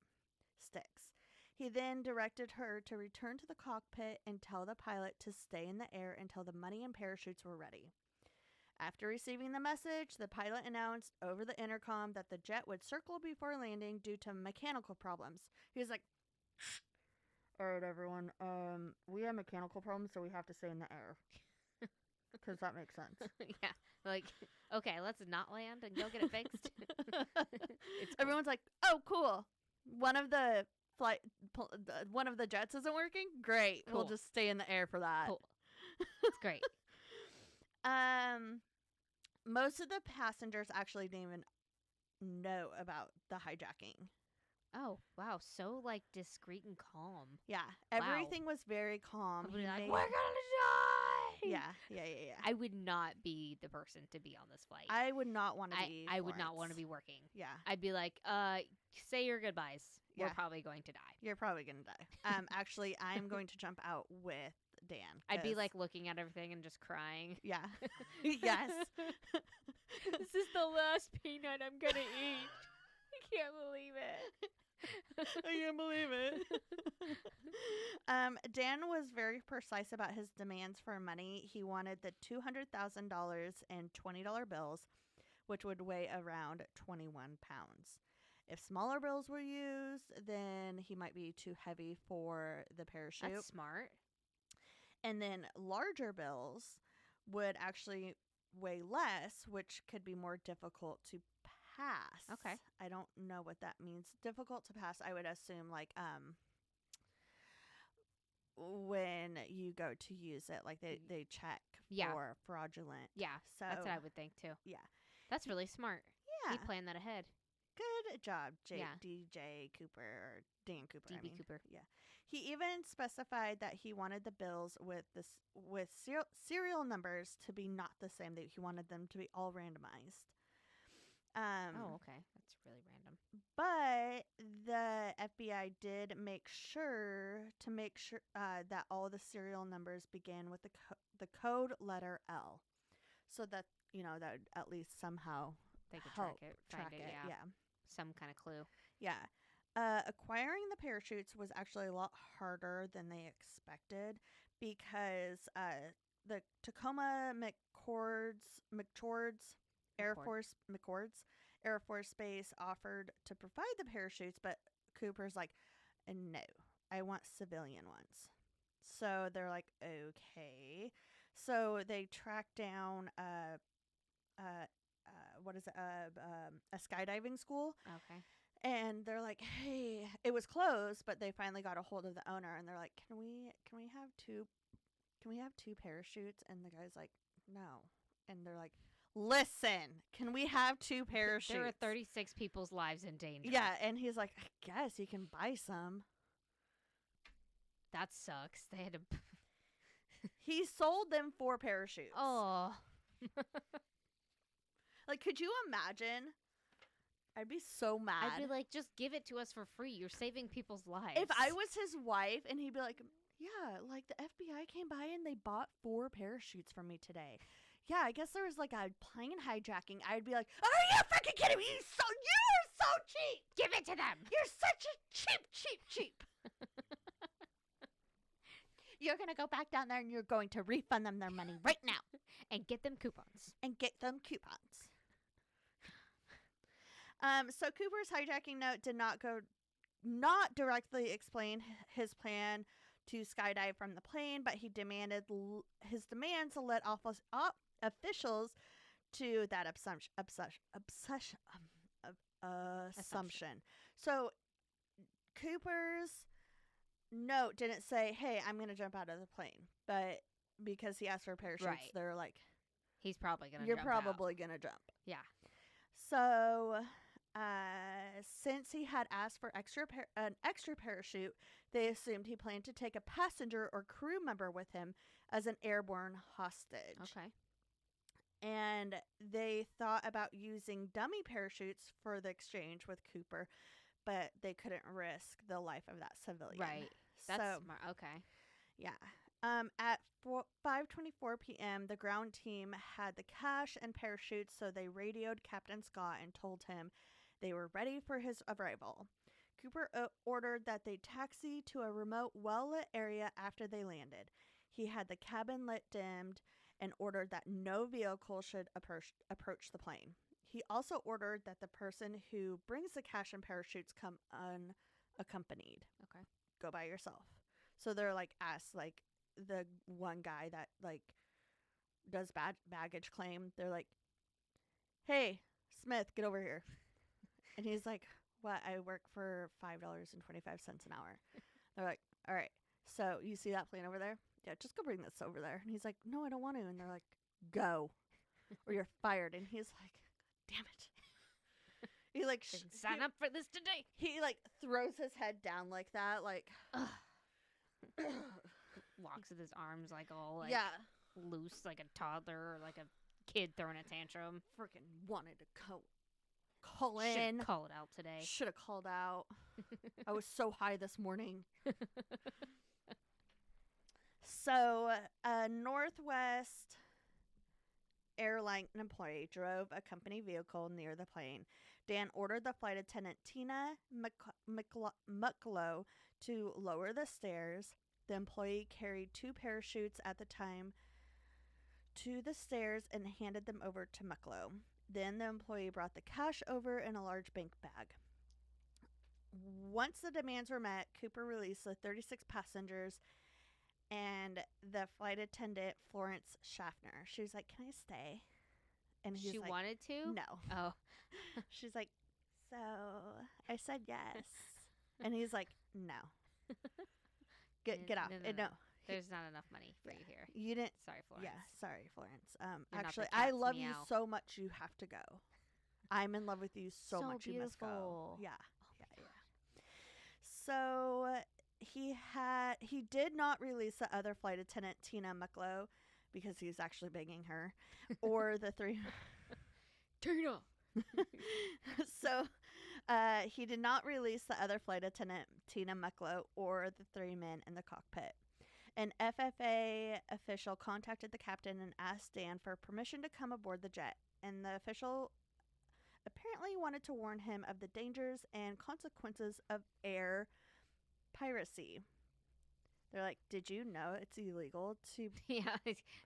sticks. He then directed her to return to the cockpit and tell the pilot to stay in the air until the money and parachutes were ready. After receiving the message, the pilot announced over the intercom that the jet would circle before landing due to mechanical problems. He was like, all right, everyone, we have mechanical problems, so we have to stay in the air. Because that makes sense. Yeah. Like, okay, let's not land and go get it fixed. Everyone's like, oh, cool. One of the jets isn't working? Great. Cool. We'll just stay in the air for that. Cool. It's great. Most of the passengers actually didn't even know about the hijacking. Oh, wow. So, like, discreet and calm. Yeah, Wow. everything was very calm. I would be like, we're gonna die! Yeah. I would not be the person to be on this flight. I would not want to be I would not want to be working. Yeah. I'd be like, say your goodbyes. Yeah. We're probably going to die. You're probably going to die. Actually, I'm going to jump out with Dan. I'd be like looking at everything and just crying. Yeah. Yes. This is the last peanut I'm going to eat. I can't believe it. I can't believe it. Dan was very precise about his demands for money. He wanted the $200,000 in $20 bills, which would weigh around 21 pounds. If smaller bills were used, then he might be too heavy for the parachute. That's smart. And then larger bills would actually weigh less, which could be more difficult to pass. Okay. I don't know what that means. Difficult to pass, I would assume, like, when you go to use it, like they check for fraudulent. Yeah, so that's what I would think too. Yeah. That's really smart. Yeah. He planned that ahead. Good job, Yeah. DJ Cooper, or Dan Cooper. DB Cooper. Yeah. He even specified that he wanted the bills with serial numbers to be not the same. That he wanted them to be all randomized. Oh, okay. That's really random. But the FBI did make sure that all the serial numbers began with the code letter L, so that that would at least somehow they could help track it. Yeah. Some kind of clue. Yeah. Acquiring the parachutes was actually a lot harder than they expected, because the Tacoma McChord's Air Force Base offered to provide the parachutes, but Cooper's like, no, I want civilian ones. So they're like, okay. So they tracked down a skydiving school. Okay. And they're like, hey, it was closed, but they finally got a hold of the owner, and they're like, can we have two parachutes? And the guy's like, no. And they're like, listen, can we have two parachutes? There are 36 people's lives in danger. Yeah, and he's like, I guess you can buy some. That sucks. They had to. He sold them 4 parachutes. Oh. Like, could you imagine? I'd be so mad. I'd be like, just give it to us for free. You're saving people's lives. If I was his wife and he'd be like, yeah, like the FBI came by and they bought 4 parachutes from me today. Yeah, I guess there was like a plane hijacking. I'd be like, are you freaking kidding me? You are so cheap. Give it to them. You're such a cheap. You're going to go back down there and you're going to refund them their money right now. And get them coupons. So Cooper's hijacking note did not directly explain his plan to skydive from the plane, but he demanded his demands led officials to that assumption. So Cooper's note didn't say, hey, I'm going to jump out of the plane, but because he asked for parachutes, right. They're like, he's probably going to jump. You're probably going to jump. Yeah. So since he had asked for an extra parachute, they assumed he planned to take a passenger or crew member with him as an airborne hostage. Okay. And they thought about using dummy parachutes for the exchange with Cooper, but they couldn't risk the life of that civilian. Right. That's smart. Okay. Yeah. At 5:24 p.m., the ground team had the cash and parachutes, so they radioed Captain Scott and told him they were ready for his arrival. Cooper ordered that they taxi to a remote, well-lit area after they landed. He had the cabin lit dimmed and ordered that no vehicle should approach the plane. He also ordered that the person who brings the cash and parachutes come unaccompanied. Okay. Go by yourself. So they're like asked, like, the one guy that like does baggage claim, they're like, hey, Smith, get over here. And he's like, what? I work for $5.25 an hour. They're like, all right, so you see that plane over there? Yeah, just go bring this over there. And he's like, no, I don't want to. And they're like, go or you're fired. And he's like, damn it. He like Didn't sign up for this today. He like throws his head down like that, like walks with his arms like all like loose, like a toddler or like a kid throwing a tantrum. Freaking wanted to call in. Should call it out today. Should have called out. I was so high this morning. So, a Northwest airline employee drove a company vehicle near the plane. Dan ordered the flight attendant Tina Mucklow to lower the stairs. The employee carried 2 parachutes at the time to the stairs and handed them over to Mucklow. Then the employee brought the cash over in a large bank bag. Once the demands were met, Cooper released the 36 passengers and the flight attendant, Florence Schaffner. She was like, "Can I stay?" And she like, wanted to? No. Oh. She's like, "So I said yes." And he's like, "No. Get out. No. There's not enough money for you here. You didn't. Sorry, Florence. Yeah, sorry, Florence. Actually, I love you so much. You have to go. I'm in love with you so much. Beautiful. You must go. Yeah. Oh Yeah. So he did not release the other flight attendant, Tina Mucklow, because he was actually begging her, or the 3. Tina. So he did not release the other flight attendant, Tina Mucklow, or the 3 men in the cockpit. An FFA official contacted the captain and asked Dan for permission to come aboard the jet, and the official apparently wanted to warn him of the dangers and consequences of air piracy. They're like, "Did you know it's illegal to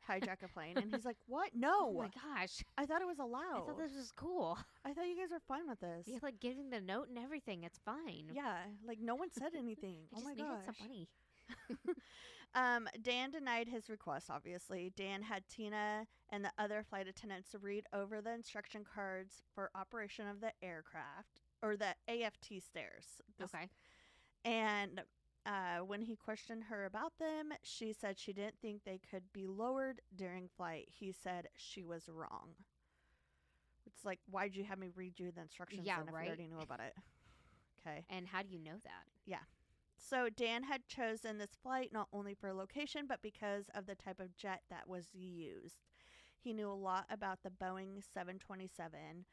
hijack a plane?" And he's like, "What? No. Oh my gosh. I thought it was allowed. I thought this was cool. I thought you guys were fine with this." Yeah, like getting the note and everything. It's fine. Yeah, like no one said anything. Oh my gosh. Needed some money. Dan denied his request, obviously. Dan had Tina and the other flight attendants read over the instruction cards for operation of the aircraft, or the AFT stairs. Okay. And when he questioned her about them, she said she didn't think they could be lowered during flight. He said she was wrong. It's like, why'd you have me read you the instructions if you already knew about it? Okay. And how do you know that? Yeah. So Dan had chosen this flight not only for location, but because of the type of jet that was used. He knew a lot about the Boeing 727,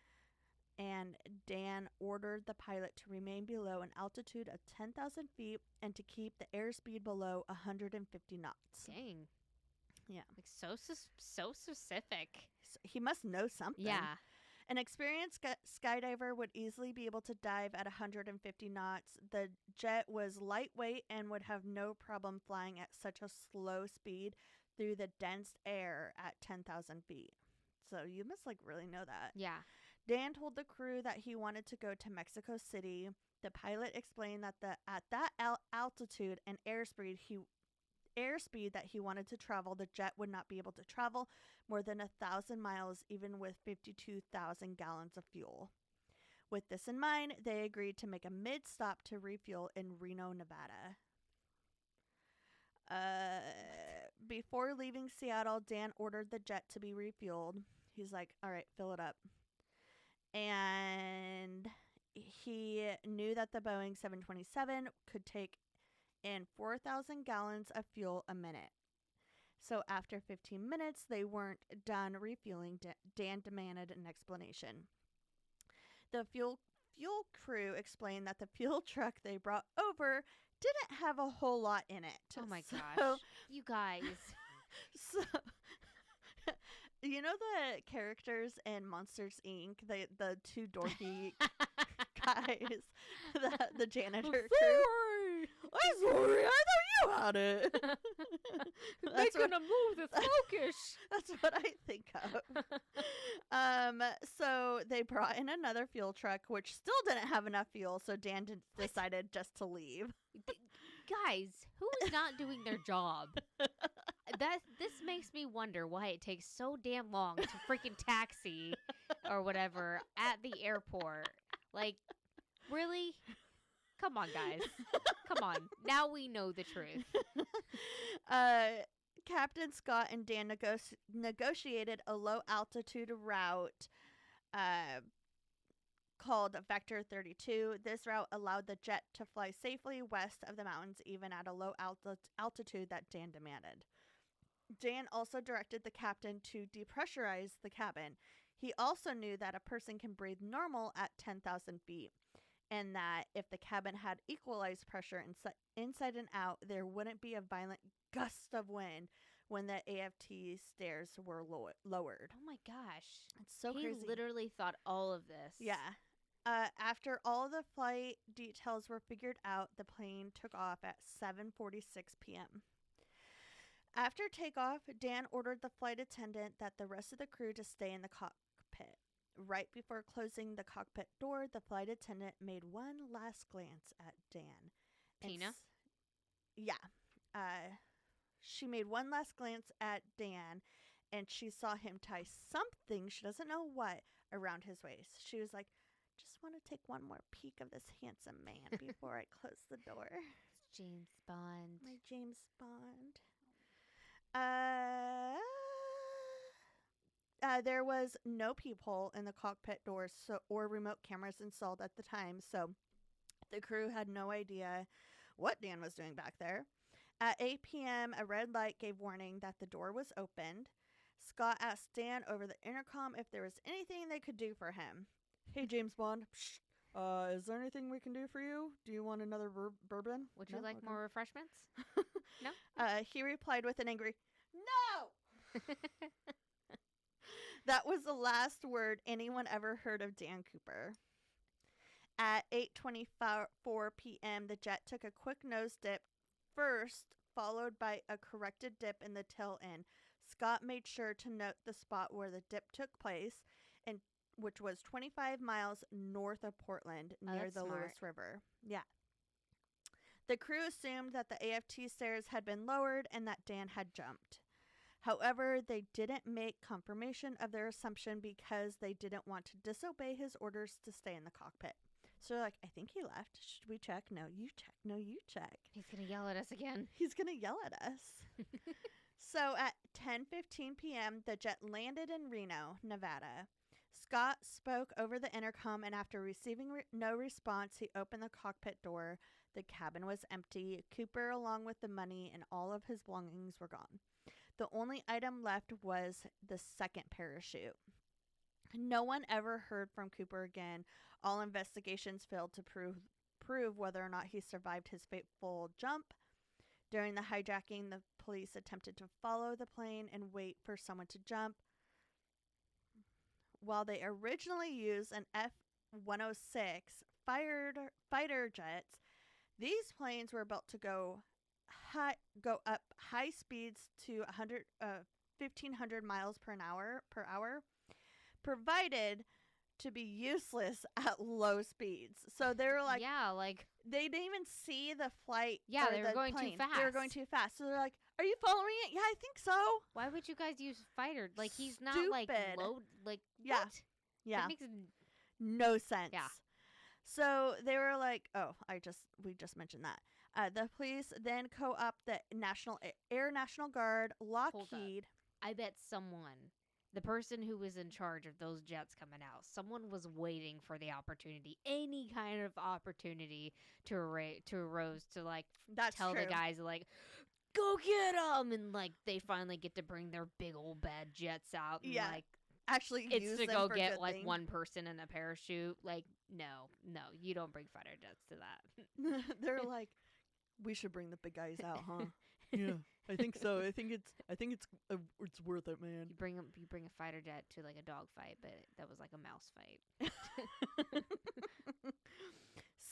and Dan ordered the pilot to remain below an altitude of 10,000 feet and to keep the airspeed below 150 knots. Dang. Yeah. Like so specific. So he must know something. Yeah. An experienced skydiver would easily be able to dive at 150 knots. The jet was lightweight and would have no problem flying at such a slow speed through the dense air at 10,000 feet. So you must really know that. Yeah. Dan told the crew that he wanted to go to Mexico City. The pilot explained that at that altitude and airspeed that he wanted to travel, the jet would not be able to travel more than 1,000 miles, even with 52,000 gallons of fuel. With this in mind, they agreed to make a mid-stop to refuel in Reno, Nevada. Before leaving Seattle, Dan ordered the jet to be refueled. He's like, "All right, fill it up." And he knew that the Boeing 727 could take in 4,000 gallons of fuel a minute. So after 15 minutes, they weren't done refueling. Dan demanded an explanation. The fuel crew explained that the fuel truck they brought over didn't have a whole lot in it. Oh my gosh. You guys. So, you know the characters in Monsters, Inc., the 2 dorky guys, the janitor crew? I'm sorry, I thought you had it. They're gonna move the focus. That's what I think of. So they brought in another fuel truck, which still didn't have enough fuel, so Dan decided just to leave. Guys, who is not doing their job? This makes me wonder why it takes so damn long to freaking taxi or whatever at the airport. Like, really? Come on, guys. Come on. Now we know the truth. Captain Scott and Dan negotiated a low altitude route called Vector 32. This route allowed the jet to fly safely west of the mountains, even at a low altitude that Dan demanded. Dan also directed the captain to depressurize the cabin. He also knew that a person can breathe normal at 10,000 feet, and that if the cabin had equalized pressure inside and out, there wouldn't be a violent gust of wind when the AFT stairs were lowered. Oh my gosh. It's so crazy. He literally thought all of this. Yeah. After all the flight details were figured out, the plane took off at 7:46 p.m. After takeoff, Dan ordered the flight attendant that the rest of the crew to stay in the cockpit. Right before closing the cockpit door, the flight attendant made one last glance at Dan. Tina? Yeah. She made one last glance at Dan, and she saw him tie something, she doesn't know what, around his waist. She was like, just want to take one more peek of this handsome man before I close the door. It's James Bond. My James Bond. There was no peephole in the cockpit doors or remote cameras installed at the time, so the crew had no idea what Dan was doing back there. At 8 p.m., a red light gave warning that the door was opened. Scott asked Dan over the intercom if there was anything they could do for him. Hey, James Bond. Psh, is there anything we can do for you? Do you want another bourbon? Would you like more refreshments? No? He replied with an angry, no! That was the last word anyone ever heard of Dan Cooper. At 8:24 p.m., the jet took a quick nose dip first, followed by a corrected dip in the tail end. Scott made sure to note the spot where the dip took place, and which was 25 miles north of Portland, near the Lewis River. Yeah. The crew assumed that the AFT stairs had been lowered and that Dan had jumped. However, they didn't make confirmation of their assumption because they didn't want to disobey his orders to stay in the cockpit. So they're like, I think he left. Should we check? No, you check. No, you check. He's going to yell at us again. He's going to yell at us. So at 10:15 p.m., the jet landed in Reno, Nevada. Scott spoke over the intercom, and after receiving no response, he opened the cockpit door. The cabin was empty. Cooper, along with the money and all of his belongings, were gone. The only item left was the second parachute. No one ever heard from Cooper again. All investigations failed to prove whether or not he survived his fateful jump. During the hijacking, the police attempted to follow the plane and wait for someone to jump. While they originally used an F-106 fighter jets, these planes were built to go up high speeds to 1,500 miles per hour, provided to be useless at low speeds. So they were like, yeah, like they didn't even see the flight. Yeah, they were going too fast. They were going too fast. So they're like, are you following it? Yeah, I think so. Why would you guys use fighter? Like, he's not like low. Like, yeah, what? Yeah, that makes no sense. Yeah. So they were like, oh, we just mentioned that. The police then co-opt the Air National Guard, Lockheed. I bet the person who was in charge of those jets coming out, someone was waiting for the opportunity, any kind of opportunity to arose to like tell the guys like, go get them, and like they finally get to bring their big old bad jets out. And, yeah, like actually, it's to go get like thing. one person in a parachute. Like, no, you don't bring fighter jets to that. They're like, we should bring the big guys out, huh? Yeah, I think so. I think it's worth it, man. You bring a fighter jet to like a dog fight, but that was like a mouse fight.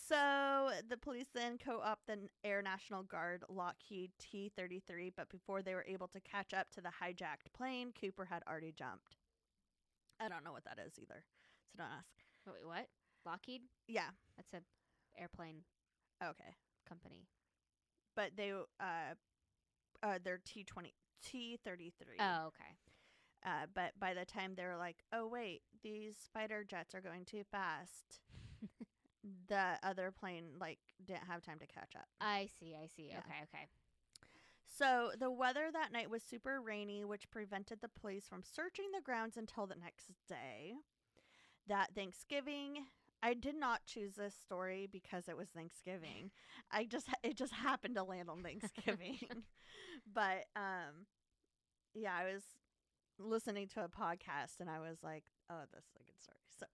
So the police then co-opt the Air National Guard Lockheed T-33, but before they were able to catch up to the hijacked plane, Cooper had already jumped. I don't know what that is either, so don't ask. Wait, what? Lockheed? Yeah, that's a airplane. Okay, company. But they're T-33. Oh, okay. But by the time they were like, oh wait, these fighter jets are going too fast, the other plane like didn't have time to catch up. I see. Yeah. Okay. So the weather that night was super rainy, which prevented the police from searching the grounds until the next day. That Thanksgiving, I did not choose this story because it was Thanksgiving. It just happened to land on Thanksgiving. But yeah, I was listening to a podcast and I was like, oh, this is a good story. So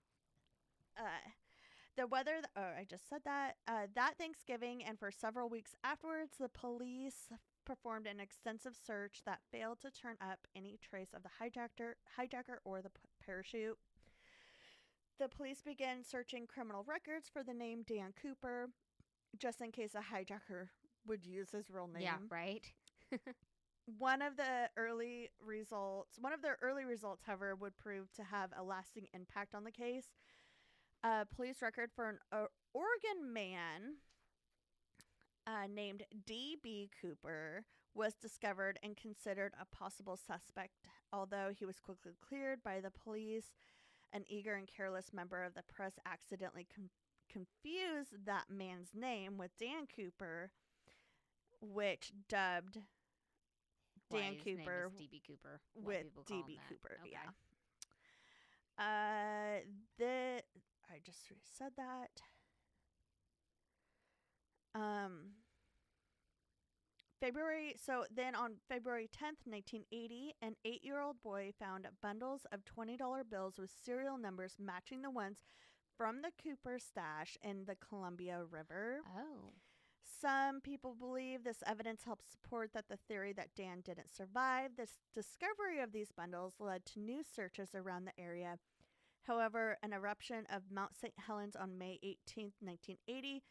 the weather, I just said that. That Thanksgiving and for several weeks afterwards, the police performed an extensive search that failed to turn up any trace of the hijacker or the parachute. The police began searching criminal records for the name Dan Cooper, just in case a hijacker would use his real name. Yeah, right. One of their early results, however, would prove to have a lasting impact on the case. A police record for an Oregon man named D.B. Cooper was discovered and considered a possible suspect, although he was quickly cleared by the police. An eager and careless member of the press accidentally confused that man's name with Dan Cooper, which dubbed Dan Cooper D.B. Cooper with D.B. Cooper. Okay. Yeah. I just said that. On February 10th, 1980, an 8-year-old boy found bundles of $20 bills with serial numbers matching the ones from the Cooper stash in the Columbia River. Oh. Some people believe this evidence helps support that the theory that Dan didn't survive. This discovery of these bundles led to new searches around the area. However, an eruption of Mount St. Helens on May 18th, 1980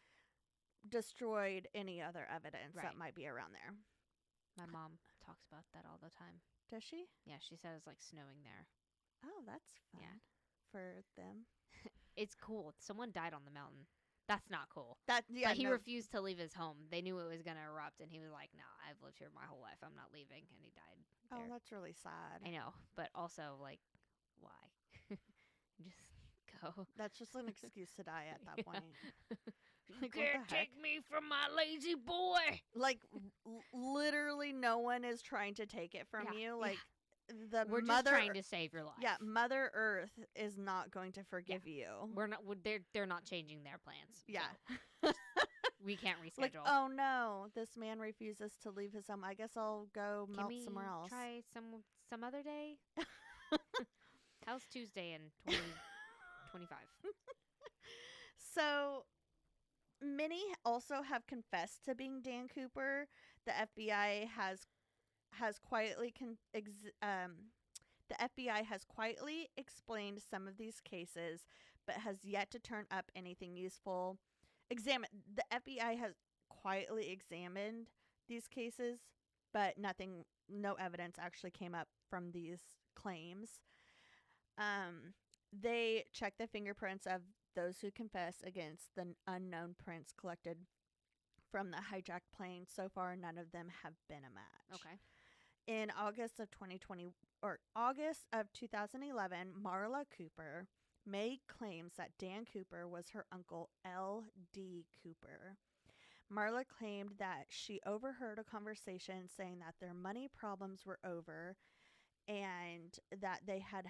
destroyed any other evidence that might be around there. My mom talks about that all the time. Does she? Yeah, she said it's like snowing there. Oh, that's fun. Yeah. For them. It's cool. Someone died on the mountain. That's not cool. But he refused to leave his home. They knew it was going to erupt, and he was like, no, I've lived here my whole life. I'm not leaving. And he died there. Oh, that's really sad. I know. But also, like, why? Just go. That's just an excuse to die at that point. You can't take me from my lazy boy. Like, literally no one is trying to take it from you. Like, we're just trying to save your life. Yeah, Mother Earth is not going to forgive you. We're not. They're not changing their plans. Yeah. So. We can't reschedule. Like, oh no, this man refuses to leave his home. I guess I'll go melt somewhere else. Try some other day. How's Tuesday in 2025? So many also have confessed to being Dan Cooper. The FBI has quietly explained some of these cases, but has yet to turn up anything useful. The FBI has quietly examined these cases, but no evidence actually came up from these claims. They checked the fingerprints of those who confess against the unknown prints collected from the hijacked plane. So far, none of them have been a match. Okay. In August of 2011, Marla Cooper made claims that Dan Cooper was her uncle L.D. Cooper. Marla claimed that she overheard a conversation saying that their money problems were over and that they had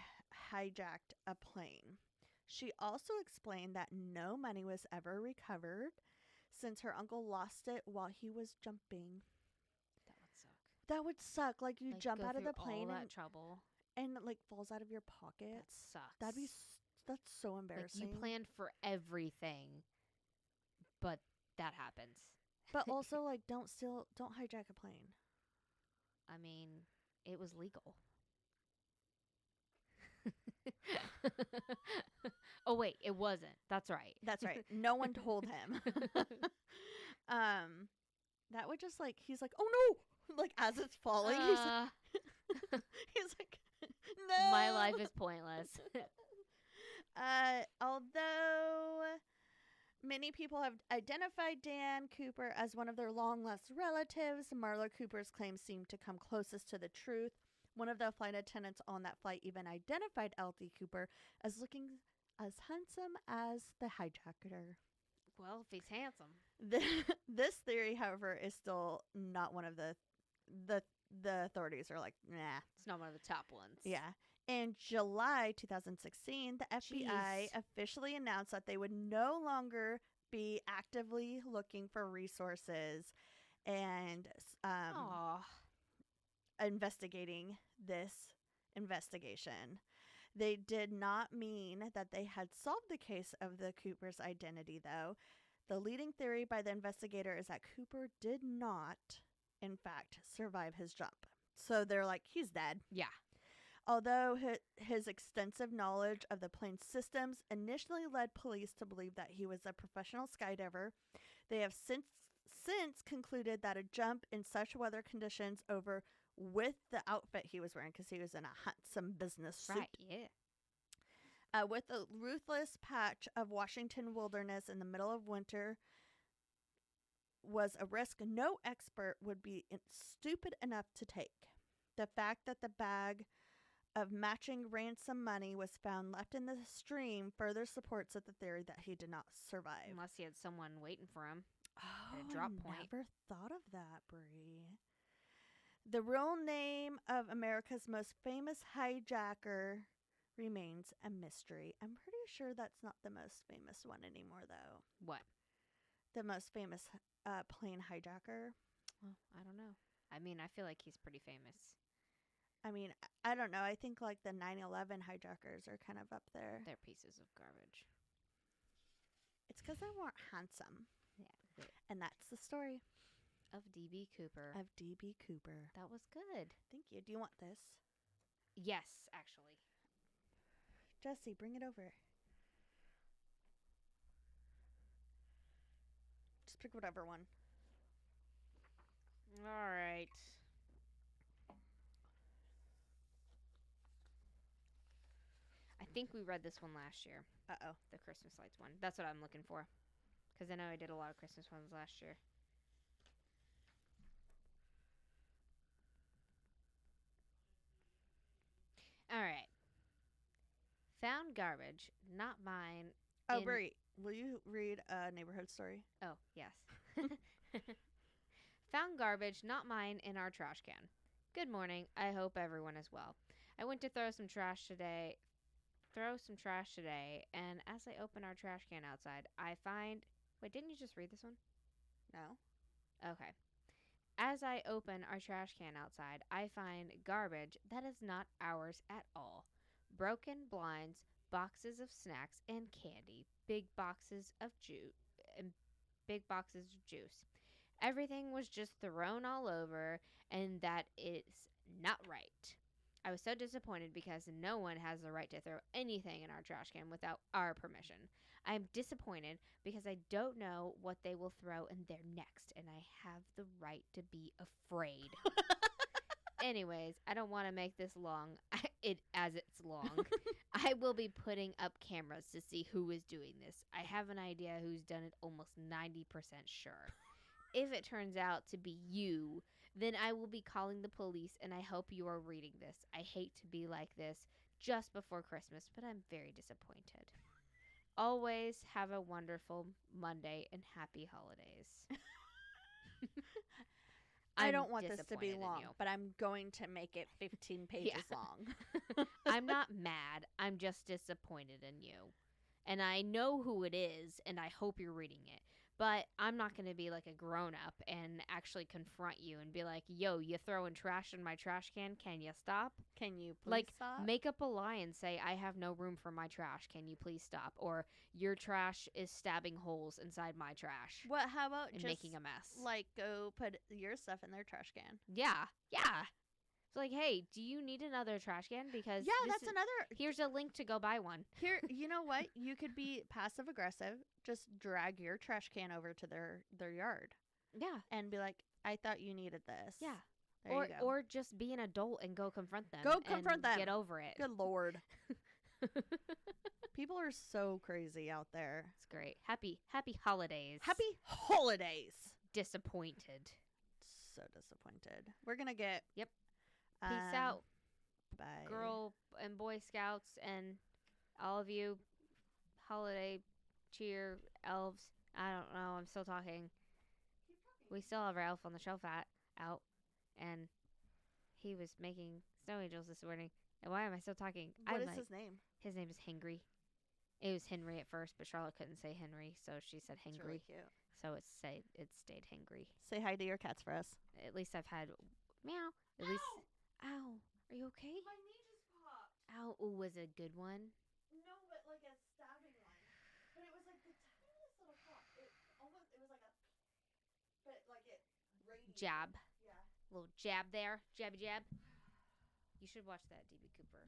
hijacked a plane. She also explained that no money was ever recovered since her uncle lost it while he was jumping. That would suck. Like, you jump out of the plane all that trouble and like falls out of your pocket. That sucks. That's so embarrassing. Like, you planned for everything, but that happens. But also, like, don't hijack a plane. I mean, it was legal. Oh wait, it wasn't. That's right. That's right. No one told him. That would just, like, he's like, oh no, like, as it's falling, he's like, no, my life is pointless. Although many people have identified Dan Cooper as one of their long-lost relatives, Marla Cooper's claims seem to come closest to the truth. One of the flight attendants on that flight even identified L.D. Cooper as looking as handsome as the hijacker. Well, if he's handsome. This theory, however, is still not one of the authorities are like, nah. It's not one of the top ones. Yeah. In July 2016, the FBI Jeez. officially announced that they would no longer be actively looking for resources and Aw. investigating this investigation. They did not mean that they had solved the case of the Cooper's identity, though. The leading theory by the investigator is that Cooper did not, in fact, survive his jump. So they're like, he's dead. Yeah. Although his extensive knowledge of the plane's systems initially led police to believe that he was a professional skydiver, they have since concluded that a jump in such weather conditions over with the outfit he was wearing, because he was in a handsome business suit. Right, yeah. With a ruthless patch of Washington wilderness in the middle of winter was a risk no expert would be stupid enough to take. The fact that the bag of matching ransom money was found left in the stream further supports the theory that he did not survive. Unless he had someone waiting for him. Oh, at a drop I point. never thought of that, Brie. The real name of America's most famous hijacker remains a mystery. I'm pretty sure that's not the most famous one anymore, though. What? The most famous plane hijacker. Well, I don't know. I mean, I feel like he's pretty famous. I mean, I don't know. I think like the 9/11 hijackers are kind of up there. They're pieces of garbage. It's because they weren't handsome. Yeah. And that's the story Of D.B. Cooper. of D.B. Cooper. That was good. Thank you. Do you want this? Yes, actually. Jesse, bring it over. Just pick whatever one. All right. I think we read this one last year. Uh-oh. The Christmas lights one. That's what I'm looking for. Because I know I did a lot of Christmas ones last year. All right. Found garbage, not mine. Oh, Brie, will you read a neighborhood story? Oh, yes. Found garbage, not mine, in our trash can. Good morning. I hope everyone is well. I went to throw some trash today, and as I open our trash can outside, I find... Wait, didn't you just read this one? No. Okay. As I open our trash can outside, I find garbage that is not ours at all. Broken blinds, boxes of snacks and candy, big boxes of juice. Everything was just thrown all over, and that is not right. I was so disappointed because no one has the right to throw anything in our trash can without our permission. I am disappointed because I don't know what they will throw in there next, and I have the right to be afraid. Anyways, I don't want to make this long as it's long. I will be putting up cameras to see who is doing this. I have an idea who's done it, almost 90% sure. If it turns out to be you, then I will be calling the police, and I hope you are reading this. I hate to be like this just before Christmas, but I'm very disappointed. Always have a wonderful Monday and happy holidays. I don't want this to be long, but I'm going to make it 15 pages long. I'm not mad. I'm just disappointed in you. And I know who it is, and I hope you're reading it. But I'm not going to be like a grown-up and actually confront you and be like, yo, you throwing trash in my trash can? Can you stop? Can you please stop? Make up a lie and say, I have no room for my trash. Can you please stop? Or your trash is stabbing holes inside my trash. What? How about and just making a mess? Like, go put your stuff in their trash can. Yeah. It's like, hey, do you need another trash can? Because here's a link to go buy one. Here, you know what? You could be passive aggressive. Just drag your trash can over to their yard. Yeah. And be like, I thought you needed this. Yeah. There you go. Or just be an adult and go confront them. Get over it. Good Lord. People are so crazy out there. It's great. Happy holidays. Happy holidays. Disappointed. So disappointed. We're going to get... Yep. Peace out. Bye. Girl and Boy Scouts and all of you holiday cheer elves. I don't know. I'm still talking. We still have our elf on the shelf out, and he was making snow angels this morning. And why am I still talking? What is his name? His name is Hengry. It was Henry at first, but Charlotte couldn't say Henry, so she said It's Hengry. really cute. So it stayed Hengry. Say hi to your cats for us. At least I've had meow. At least. Ow. Are you okay? My knee just popped. Ow. Oh, was it a good one? No, but like a stabbing one. But it was like the tiniest little pop. It was like a, but like it radiated. Jab. Yeah. Little jab there. Jabby jab. You should watch that DB Cooper